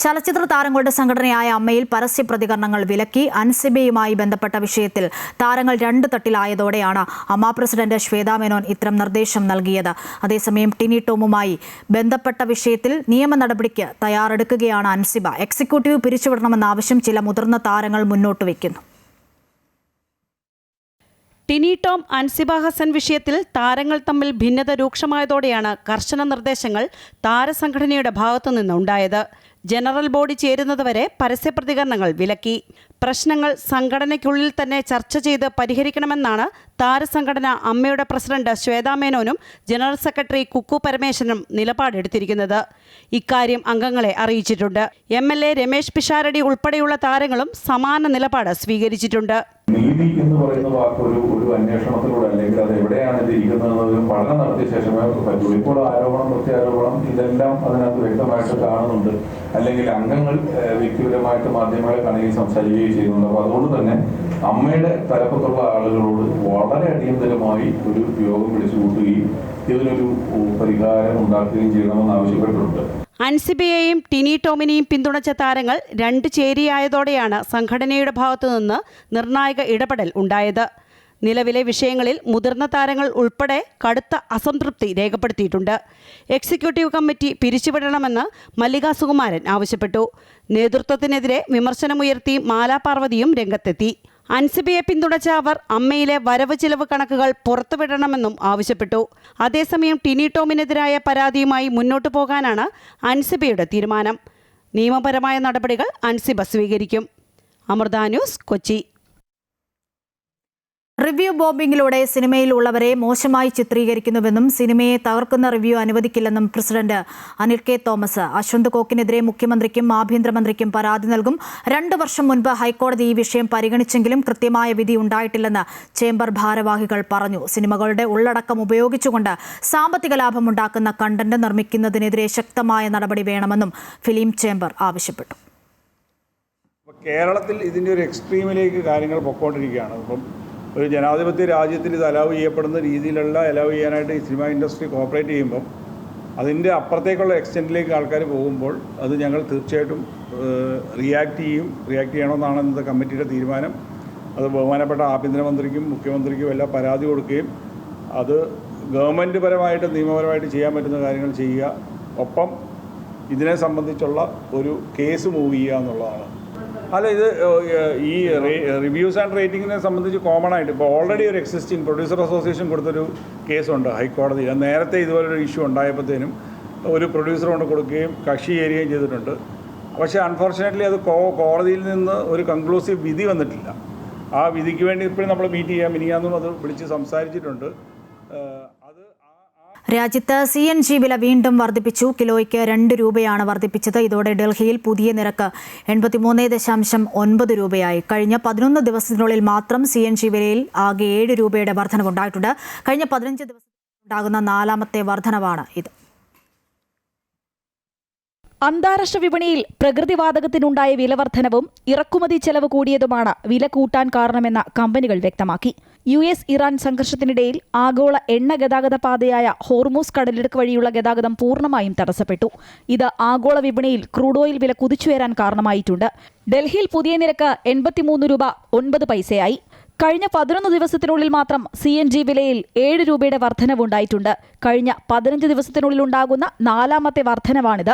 ചലച്ചിത്ര താരങ്ങളുടെ സംഘടനയായ അമ്മയിൽ പരസ്യ പ്രതികരണങ്ങൾ വിലക്കി. അൻസിബയുമായി ബന്ധപ്പെട്ട വിഷയത്തിൽ താരങ്ങൾ 2 തട്ടിലായതോടെയാണ് അമ്മ പ്രസിഡന്റ് ശ്വേതാ മേനോൻ ഇത്തരം നിർദ്ദേശം നൽകിയത്. അതേസമയം ടിനി ടോമുമായി ബന്ധപ്പെട്ട വിഷയത്തിൽ നിയമ നടപടിക്ക് തയ്യാറെടുക്കുകയാണ് അൻസിബ. എക്സിക്യൂട്ടീവ് പിരിച്ചുവിടണമെന്ന ആവശ്യം ചില മുതിർന്ന താരങ്ങൾ മുന്നോട്ട് വയ്ക്കുന്നു. ടിനി ടോം, അൻസിബ ഹസൻ വിഷയത്തിൽ താരങ്ങൾ തമ്മിൽ ഭിന്നത രൂക്ഷമായതോടെയാണ് കർശന നിർദ്ദേശങ്ങൾ താരസംഘടനയുടെ ഭാഗത്തുനിന്നുണ്ടായത്. ജനറൽ ബോഡി ചേരുന്നതുവരെ പരസ്യ പ്രതികരണങ്ങൾ വിലക്കി. പ്രശ്നങ്ങൾ സംഘടനയ്ക്കുള്ളിൽ തന്നെ ചർച്ച ചെയ്ത് പരിഹരിക്കണമെന്നാണ് താരസംഘടന അമ്മയുടെ പ്രസിഡന്റ് ശ്വേതാ മേനോനും ജനറൽ സെക്രട്ടറി കുക്കു പരമേശ്വരനും നിലപാടെടുത്തിരിക്കുന്നത്. ഇക്കാര്യം അംഗങ്ങളെ അറിയിച്ചിട്ടുണ്ട്. MLA രമേശ് പിഷാരടി ഉൾപ്പെടെയുള്ള താരങ്ങളും സമാന നിലപാട് സ്വീകരിച്ചിട്ടുണ്ട്. നീതി എന്ന് പറയുന്ന വാക്ക് ഒരു അന്വേഷണത്തിലൂടെ, അല്ലെങ്കിൽ അത് എവിടെയാണ് ഇത് ഇരിക്കുന്നതെന്നതിലും പഠനം നടത്തിയ ശേഷമേ പറ്റുള്ളൂ. ഇപ്പോൾ ആരോപണം, പ്രത്യാരോപണം ഇതെല്ലാം അതിനകത്ത് വ്യക്തമായിട്ട് കാണുന്നുണ്ട്. അല്ലെങ്കിൽ അംഗങ്ങൾ വ്യക്തിപരമായിട്ട് മാധ്യമങ്ങളെ കാണുകയും സംസാരിക്കുകയും ചെയ്യുന്നുണ്ട്. അപ്പോൾ അതുകൊണ്ട് തന്നെ അമ്മയുടെ തലപ്പത്തുള്ള ആളുകളോട് വളരെ അടിയന്തരമായി ഒരു യോഗം വിളിച്ചു കൂട്ടുകയും ഇതിനൊരു പരിഹാരം ഉണ്ടാക്കുകയും ചെയ്യണമെന്ന് ആവശ്യപ്പെട്ടിട്ടുണ്ട്. അൻസിബയെയും ടിനി ടോമിനെയും പിന്തുണച്ച താരങ്ങൾ 2 ചേരിയായതോടെയാണ് സംഘടനയുടെ ഭാഗത്തുനിന്ന് നിർണായക ഇടപെടൽ ഉണ്ടായത്. നിലവിലെ വിഷയങ്ങളിൽ മുതിർന്ന താരങ്ങൾ ഉൾപ്പെടെ കടുത്ത അസംതൃപ്തി രേഖപ്പെടുത്തിയിട്ടുണ്ട്. എക്സിക്യൂട്ടീവ് കമ്മിറ്റി പിരിച്ചുവിടണമെന്ന് മല്ലിക സുകുമാരൻ ആവശ്യപ്പെട്ടു. നേതൃത്വത്തിനെതിരെ വിമർശനമുയർത്തി മാലാ പാർവതിയും രംഗത്തെത്തി. അൻസിബയെ പിന്തുണച്ച അവർ അമ്മയിലെ വരവ് ചിലവ് കണക്കുകൾ പുറത്തുവിടണമെന്നും ആവശ്യപ്പെട്ടു. അതേസമയം ടിനി ടോമിനെതിരായ പരാതിയുമായി മുന്നോട്ടു പോകാനാണ് അൻസിബയുടെ തീരുമാനം. നിയമപരമായ നടപടികൾ അൻസിബ സ്വീകരിക്കും. അമൃത ന്യൂസ്, കൊച്ചി. റിവ്യൂ ബോംബിങ്ങിലൂടെ സിനിമയിൽ ഉള്ളവരെ മോശമായി ചിത്രീകരിക്കുന്നുവെന്നും സിനിമയെ തകർക്കുന്ന റിവ്യൂ അനുവദിക്കില്ലെന്നും പ്രസിഡന്റ് അനിൽ കെ തോമസ്. അശ്വന്ത് കോക്കിനെതിരെ മുഖ്യമന്ത്രിക്കും ആഭ്യന്തരമന്ത്രിക്കും പരാതി നൽകും. 2 വർഷം മുൻപ് ഹൈക്കോടതി ഈ വിഷയം പരിഗണിച്ചെങ്കിലും കൃത്യമായ വിധി ഉണ്ടായിട്ടില്ലെന്ന് ചേംബർ ഭാരവാഹികൾ പറഞ്ഞു. സിനിമകളുടെ ഉള്ളടക്കം ഉപയോഗിച്ചുകൊണ്ട് സാമ്പത്തിക ലാഭമുണ്ടാക്കുന്ന കണ്ടന്റ് നിർമ്മിക്കുന്നതിനെതിരെ ശക്തമായ നടപടി വേണമെന്നും ഫിലിം ചേംബർ ആവശ്യപ്പെട്ടു. കേരളത്തിൽ ഇതിൻ്റെ ഒരു എക്സ്ട്രീമിലേക്ക് കാര്യങ്ങൾ പൊയ്ക്കൊണ്ടിരിക്കുകയാണ്. ഇപ്പം ഒരു ജനാധിപത്യ രാജ്യത്തിൽ ഇത് അലൗ ചെയ്യപ്പെടുന്ന രീതിയിലുള്ള അലൗ ചെയ്യാനായിട്ട് ഈ സിനിമ ഇൻഡസ്ട്രി കോപ്പറേറ്റ് ചെയ്യുമ്പം അതിൻ്റെ അപ്പുറത്തേക്കുള്ള എക്സ്റ്റെൻറ്റിലേക്ക് ആൾക്കാർ പോകുമ്പോൾ അത് ഞങ്ങൾ തീർച്ചയായിട്ടും റിയാക്ട് ചെയ്യണമെന്നാണ് ഇന്നത്തെ കമ്മിറ്റിയുടെ തീരുമാനം. അത് ബഹുമാനപ്പെട്ട ആഭ്യന്തരമന്ത്രിക്കും മുഖ്യമന്ത്രിക്കും എല്ലാം പരാതി കൊടുക്കുകയും അത് ഗവൺമെൻറ് പരമായിട്ട് നിയമപരമായിട്ട് ചെയ്യാൻ പറ്റുന്ന കാര്യങ്ങൾ ചെയ്യുക, ഒപ്പം ഇതിനെ സംബന്ധിച്ചുള്ള ഒരു കേസ് മൂവ് ചെയ്യുക എന്നുള്ളതാണ്. അല്ല, ഇത് ഈ റിവ്യൂസ് ആൻഡ് റേറ്റിങ്ങിനെ സംബന്ധിച്ച് കോമൺ ആയിട്ട് ഇപ്പോൾ ഓൾറെഡി ഒരു എക്സിസ്റ്റിംഗ് പ്രൊഡ്യൂസർ അസോസിയേഷൻ കൊടുത്തൊരു കേസുണ്ട് ഹൈക്കോടതിയിൽ. നേരത്തെ ഇതുപോലൊരു ഇഷ്യൂ ഉണ്ടായപ്പോഴത്തേനും ഒരു പ്രൊഡ്യൂസർ കൊണ്ട് കൊടുക്കുകയും കക്ഷി ചേരുകയും ചെയ്തിട്ടുണ്ട്. പക്ഷേ അൺഫോർച്ചുനേറ്റ്ലി അത് കോടതിയിൽ നിന്ന് ഒരു കൺക്ലൂസീവ് വിധി വന്നിട്ടില്ല. ആ വിധിക്ക് വേണ്ടി ഇപ്പോഴും നമ്മൾ മീറ്റ് ചെയ്യാൻ മിനിയാന്നും അത് വിളിച്ച് സംസാരിച്ചിട്ടുണ്ട്. രാജ്യത്ത് CNG വില വീണ്ടും വർദ്ധിപ്പിച്ചു. കിലോയ്ക്ക് 2 രൂപയാണ് വർദ്ധിപ്പിച്ചത്. ഇതോടെ ഡൽഹിയിൽ പുതിയ നിരക്ക് 83.9 രൂപയായി. കഴിഞ്ഞ 11 ദിവസത്തിനുള്ളിൽ മാത്രം CNG വിലയിൽ ആകെ 7 രൂപയുടെ വർധനവുണ്ടായിട്ടുണ്ട്. കഴിഞ്ഞ 15 ദിവസത്തിലുണ്ടാകുന്ന 4ാമത്തെ വർധനവാണ് ഇത്. അന്താരാഷ്ട്ര വിപണിയിൽ പ്രകൃതിവാതകത്തിനുണ്ടായ വിലവർദ്ധനവും ഇറക്കുമതി ചെലവ് കൂടിയതുമാണ് വില കൂട്ടാൻ കാരണമെന്ന് കമ്പനികൾ വ്യക്തമാക്കി. US ഇറാൻ സംഘർഷത്തിനിടയിൽ ആഗോള എണ്ണ ഗതാഗത പാതയായ ഹോർമൂസ് കടലിടുക്ക് വഴിയുള്ള ഗതാഗതം പൂർണ്ണമായും തടസ്സപ്പെട്ടു. ഇത് ആഗോള വിപണിയിൽ ക്രൂഡ് ഓയിൽ വില കുതിച്ചുയരാൻ കാരണമായിട്ടുണ്ട്. ഡൽഹിയിൽ പുതിയ നിരക്ക് 83 രൂപ 9 പൈസയായി. കഴിഞ്ഞ 11 ദിവസത്തിനുള്ളിൽ മാത്രം CNG വിലയിൽ 7 രൂപയുടെ വർധനവുണ്ടായിട്ടുണ്ട്. കഴിഞ്ഞ 15 ദിവസത്തിനുള്ളിൽ ഉണ്ടാകുന്ന 4ാമത്തെ വർധനവാണിത്.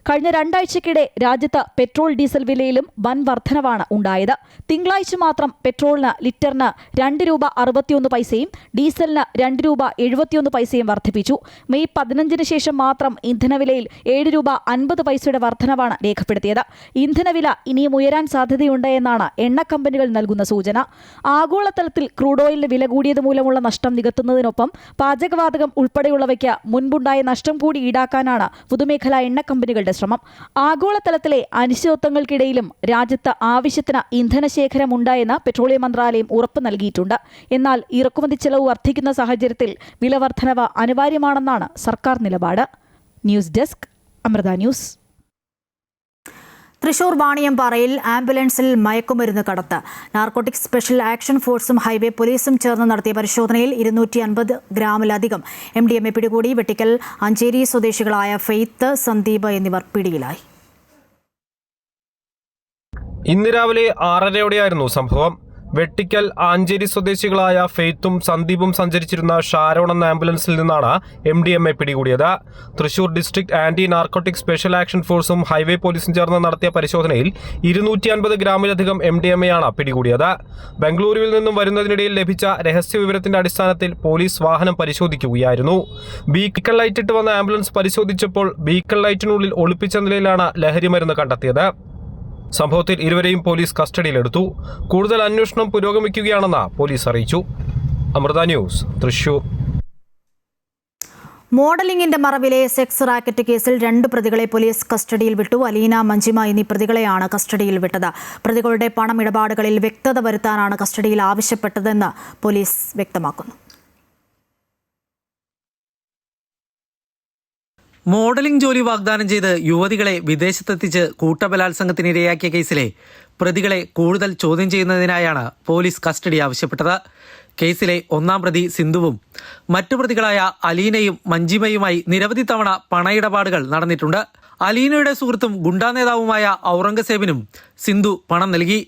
കഴിഞ്ഞ 2 ആഴ്ചയ്ക്കിടെ രാജ്യത്ത് പെട്രോൾ ഡീസൽ വിലയിലും വൻ വർധനവാണ് ഉണ്ടായത്. തിങ്കളാഴ്ച മാത്രം പെട്രോളിന് ലിറ്ററിന് 2 രൂപ 61 പൈസയും ഡീസലിന് 2 രൂപ 71 പൈസയും വർദ്ധിപ്പിച്ചു. മെയ് 15 ശേഷം മാത്രം ഇന്ധനവിലയിൽ 7 രൂപ 50 പൈസയുടെ വർധനവാണ് രേഖപ്പെടുത്തിയത്. ഇന്ധനവില ഇനിയും ഉയരാൻ സാധ്യതയുണ്ട് എന്നാണ് എണ്ണ കമ്പനികൾ നൽകുന്ന സൂചന. ആഗോളതലത്തിൽ ക്രൂഡ് ഓയിലിന് വില കൂടിയത് മൂലമുള്ള നഷ്ടം നികത്തുന്നതിനൊപ്പം പാചകവാതകം ഉൾപ്പെടെയുള്ളവയ്ക്ക് മുൻപുണ്ടായ നഷ്ടം കൂടി ഈടാക്കാനാണ് പൊതുമേഖലാ എണ്ണ കമ്പനികളുടെ ശ്രമം. ആഗോളതലത്തിലെ അനിശ്ചിതത്വങ്ങൾക്കിടയിലും രാജ്യത്ത് ആവശ്യത്തിന് ഇന്ധനശേഖരം ഉണ്ടായെന്ന് പെട്രോളിയം മന്ത്രാലയം ഉറപ്പ് നൽകിയിട്ടുണ്ട്. എന്നാൽ ഇറക്കുമതി ചെലവ് വർദ്ധിക്കുന്ന സാഹചര്യത്തിൽ വിലവർദ്ധനവ് അനിവാര്യമാണെന്നാണ് സർക്കാർ നിലപാട്. News desk, Amrita news. Thrissur വാണിയമ്പാറയിൽ ആംബുലൻസിൽ മയക്കുമരുന്ന് കടത്ത്. നാർക്കോട്ടിക് സ്പെഷ്യൽ ആക്ഷൻ ഫോഴ്സും ഹൈവേ പോലീസും ചേർന്ന് നടത്തിയ പരിശോധനയിൽ 250 ഗ്രാമിലധികം MDMA പിടികൂടി. വെട്ടിക്കൽ അഞ്ചേരി സ്വദേശികളായ ഫെയ്ത്ത്, സന്ദീപ് എന്നിവർ പിടിയിലായി. ഇന്ന് രാവിലെ 6:30യോടെയായിരുന്നു സംഭവം. വെട്ടിക്കൽ ആഞ്ചേരി സ്വദേശികളായ ഫെയ്ത്തും സന്ദീപും സഞ്ചരിച്ചിരുന്ന ഷാരോൺ എന്ന ആംബുലൻസിൽ നിന്നാണ് MDMA പിടികൂടിയത്. Thrissur district anti narcotic special action ഫോഴ്സും ഹൈവേ പോലീസും ചേർന്ന് നടത്തിയ പരിശോധനയിൽ 250 ഗ്രാമിലധികം MDMAയാണ് പിടികൂടിയത്. ബംഗളൂരുവിൽ നിന്നും വരുന്നതിനിടയിൽ ലഭിച്ച രഹസ്യ വിവരത്തിന്റെ അടിസ്ഥാനത്തിൽ പോലീസ് വാഹനം പരിശോധിക്കുകയായിരുന്നു. ബീക്കൺ ലൈറ്റിട്ട് വന്ന ആംബുലൻസ് പരിശോധിച്ചപ്പോൾ ബീക്കൺ ലൈറ്റിനുള്ളിൽ ഒളിപ്പിച്ച നിലയിലാണ് ലഹരിമരുന്ന് കണ്ടെത്തിയത്. സംഭവത്തിൽ ഇരുവരെയും പോലീസ് കസ്റ്റഡിയിലെടുത്തു. കൂടുതൽ അന്വേഷണം പുരോഗമിക്കുകയാണെന്ന് പോലീസ് അറിയിച്ചു. അമൃത ന്യൂസ്, തൃശൂർ. മോഡലിംഗിന്റെ മറവിലെ സെക്സ് റാക്കറ്റ് കേസിൽ 2 പ്രതികളെ പോലീസ് കസ്റ്റഡിയിൽ വിട്ടു. അലീന, മഞ്ജിമ എന്നീ പ്രതികളെയാണ് കസ്റ്റഡിയിൽ വിട്ടത്. പ്രതികളുടെ പണമിടപാടുകളിൽ വ്യക്തത വരുത്താനാണ് കസ്റ്റഡിയിൽ ആവശ്യപ്പെട്ടതെന്ന് പോലീസ് വ്യക്തമാക്കുന്നു. മോഡലിംഗ് ജോലി വാഗ്ദാനം ചെയ്ത് യുവതികളെ വിദേശത്തെത്തിച്ച് കൂട്ടബലാത്സംഗത്തിനിരയാക്കിയ കേസിലെ പ്രതികളെ കൂടുതൽ ചോദ്യം ചെയ്യുന്നതിനായാണ് പോലീസ് കസ്റ്റഡി ആവശ്യപ്പെട്ടത്. കേസിലെ 1-ാം പ്രതി സിന്ധുവും മറ്റു പ്രതികളായ അലീനയും മഞ്ജിമയുമായി നിരവധി തവണ പണയിടപാടുകൾ നടന്നിട്ടുണ്ട്. അലീനയുടെ സുഹൃത്തും ഗുണ്ടാ നേതാവുമായ ഔറംഗസേബിനും സിന്ധു പണം നൽകി.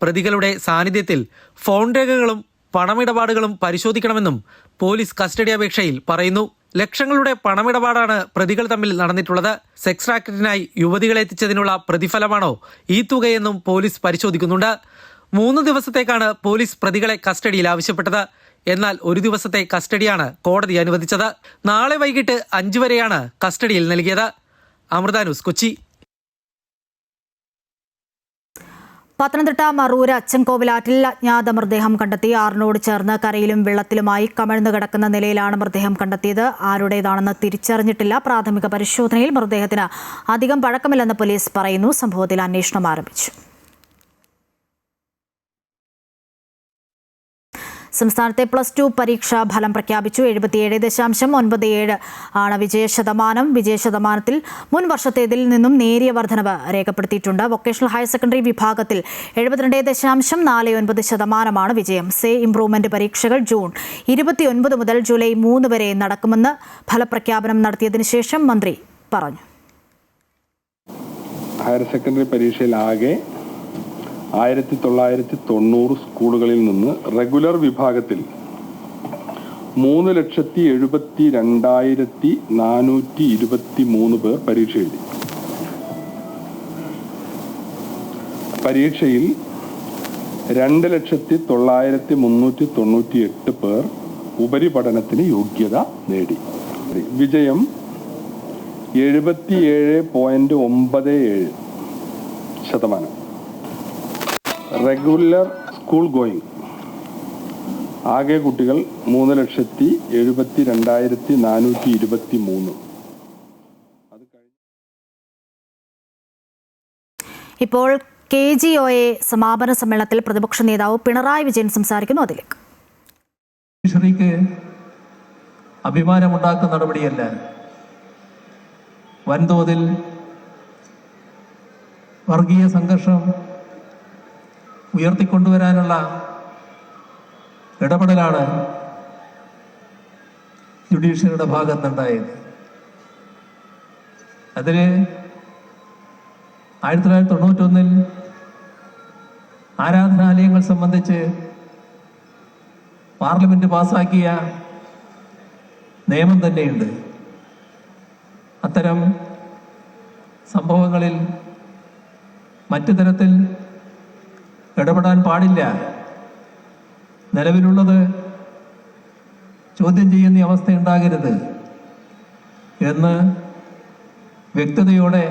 പ്രതികളുടെ സാന്നിധ്യത്തിൽ ഫോൺ രേഖകളും പണമിടപാടുകളും പരിശോധിക്കണമെന്നും പോലീസ് കസ്റ്റഡി അപേക്ഷയിൽ പറയുന്നു. ലക്ഷങ്ങളുടെ പണമിടപാടാണ് പ്രതികൾ തമ്മിൽ നടന്നിട്ടുള്ളത്. സെക്സ് റാക്കറ്റിനായി യുവതികളെ എത്തിച്ചതിനുള്ള പ്രതിഫലമാണോ ഈ തുകയെന്നും പോലീസ് പരിശോധിക്കുന്നുണ്ട്. 3 ദിവസത്തേക്കാണ് പോലീസ് പ്രതികളെ കസ്റ്റഡിയിൽ ആവശ്യപ്പെട്ടത്. എന്നാൽ 1 ദിവസത്തെ കസ്റ്റഡിയാണ് കോടതി അനുവദിച്ചത്. നാളെ വൈകിട്ട് 5 വരെയാണ് കസ്റ്റഡിയിൽ നൽകിയത്. അമൃത ന്യൂസ്, കൊച്ചി. പത്തനംതിട്ട മറൂര് അച്ചൻകോവിലാറ്റിൽ അജ്ഞാത മൃതദേഹം കണ്ടെത്തി. ആറിനോട് ചേർന്ന് കരയിലും വെള്ളത്തിലുമായി കമിഴ്ന്നു കിടക്കുന്ന നിലയിലാണ് മൃതദേഹം കണ്ടെത്തിയത്. ആരുടേതാണെന്ന് തിരിച്ചറിഞ്ഞിട്ടില്ല. പ്രാഥമിക പരിശോധനയിൽ മൃതദേഹത്തിന് അധികം പഴക്കമില്ലെന്ന് പോലീസ് പറയുന്നു. സംഭവത്തിൽ അന്വേഷണം ആരംഭിച്ചു. സംസ്ഥാനത്തെ +2 പരീക്ഷാ ഫലം പ്രഖ്യാപിച്ചു. 77.97 ആണ് വിജയശതമാനം. വിജയശതമാനത്തിൽ മുൻ വർഷത്തേതിൽ നിന്നും നേരിയ വർധനവ് രേഖപ്പെടുത്തിയിട്ടുണ്ട്. വൊക്കേഷണൽ ഹയർ സെക്കൻഡറി വിഭാഗത്തിൽ 72.49% വിജയം. സേ ഇംപ്രൂവ്മെന്റ് പരീക്ഷകൾ ജൂൺ 29 മുതൽ ജൂലൈ 3 വരെ നടക്കുമെന്ന് ഫലപ്രഖ്യാപനം നടത്തിയതിനു ശേഷം മന്ത്രി പറഞ്ഞു. ഹയർ സെക്കൻഡറി പരീക്ഷയിലാകെ 1990 സ്കൂളുകളിൽ നിന്ന് റെഗുലർ വിഭാഗത്തിൽ 3,72,423 പേർ പരീക്ഷ എഴുതി. പരീക്ഷയിൽ 2,09,398 പേർ ഉപരിപഠനത്തിന് യോഗ്യത നേടി. വിജയം 77.97%. റെഗുലർ സ്കൂൾ ഗോയിങ് ആകെ കുട്ടികൾ 3,72,423. ഇപ്പോൾ KGOA സമാപന സമ്മേളനത്തിൽ പ്രതിപക്ഷ നേതാവ് പിണറായി വിജയൻ സംസാരിക്കുന്നു. അതിലേക്ക് അഭിമാനമുണ്ടാക്കുന്ന നടപടിയല്ല, വൻതോതിൽ വർഗീയ സംഘർഷം ഉയർത്തിക്കൊണ്ടുവരാനുള്ള ഇടപെടലാണ് ജുഡീഷ്യറിയുടെ ഭാഗത്തുണ്ടായത്. അതിന് 1991 ആരാധനാലയങ്ങൾ സംബന്ധിച്ച് പാർലമെന്റ് പാസാക്കിയ നിയമം തന്നെയുണ്ട്. അത്തരം സംഭവങ്ങളിൽ മറ്റു തരത്തിൽ ഇടപെടാൻ പാടില്ല. നിലവിലുള്ളത് ചോദ്യം ചെയ്യുന്ന അവസ്ഥയുണ്ടാകരുത് എന്ന് വ്യക്തതയോടെ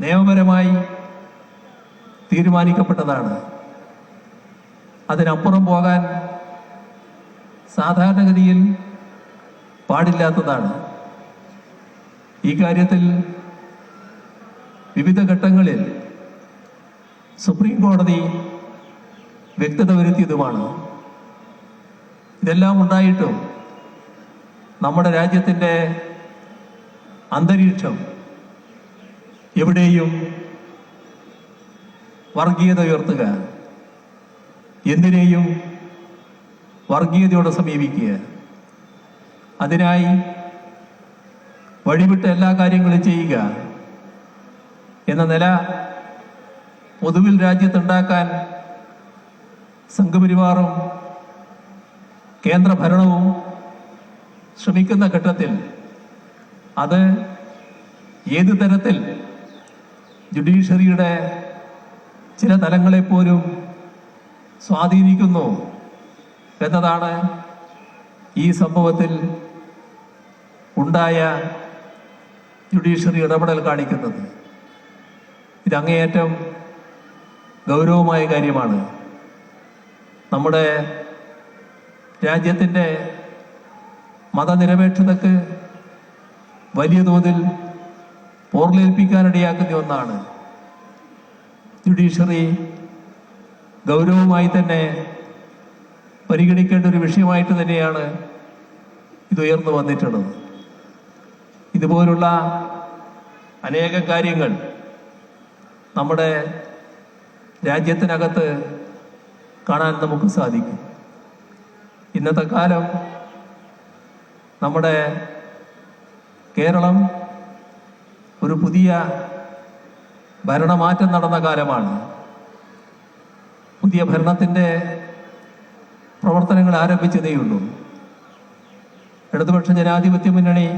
നിയമപരമായി തീരുമാനിക്കപ്പെട്ടതാണ്. അതിനപ്പുറം പോകാൻ സാധാരണഗതിയിൽ പാടില്ലാത്തതാണ്. ഈ കാര്യത്തിൽ വിവിധ ഘട്ടങ്ങളിൽ സുപ്രീം കോടതി വ്യക്തത വരുത്തിയതുമാണ്. ഇതെല്ലാം ഉണ്ടായിട്ടും നമ്മുടെ രാജ്യത്തിൻ്റെ അന്തരീക്ഷം എവിടെയും വർഗീയത ഉയർത്തുക, എന്തിനേയും വർഗീയതയോടെ സമീപിക്കുക, അതിനായി വഴിവിട്ട എല്ലാ കാര്യങ്ങളും ചെയ്യുക എന്ന നില പൊതുവിൽ രാജ്യത്തുണ്ടാക്കാൻ സംഘപരിവാറും കേന്ദ്ര ഭരണവും ശ്രമിക്കുന്ന ഘട്ടത്തിൽ അത് ഏത് തരത്തിൽ ജുഡീഷ്യറിയുടെ ചില തലങ്ങളെപ്പോലും സ്വാധീനിക്കുന്നു എന്നതാണ് ഈ സംഭവത്തിൽ ഉണ്ടായ ജുഡീഷ്യറി ഇടപെടൽ കാണിക്കുന്നത്. ഇത് അങ്ങേയറ്റം ഗൗരവമായ കാര്യമാണ്. നമ്മുടെ രാജ്യത്തിൻ്റെ മതനിരപേക്ഷതയ്ക്ക് വലിയ തോതിൽ പോർലേൽപ്പിക്കാനിടയാക്കുന്ന ഒന്നാണ്. ജുഡീഷ്യറി ഗൗരവമായി തന്നെ പരിഗണിക്കേണ്ട ഒരു വിഷയമായിട്ട് തന്നെയാണ് ഇത് ഉയർന്നു വന്നിട്ടുള്ളത്. ഇതുപോലുള്ള അനേകം കാര്യങ്ങൾ നമ്മുടെ രാജ്യത്തിനകത്ത് കാണാൻ നമുക്ക് സാധിക്കും. ഇന്നത്തെ കാലം നമ്മുടെ കേരളം ഒരു പുതിയ ഭരണമാറ്റം നടന്ന കാലമാണ്. പുതിയ ഭരണത്തിൻ്റെ പ്രവർത്തനങ്ങൾ ആരംഭിച്ചതേയുള്ളൂ. ഇടതുപക്ഷ ജനാധിപത്യ മുന്നണി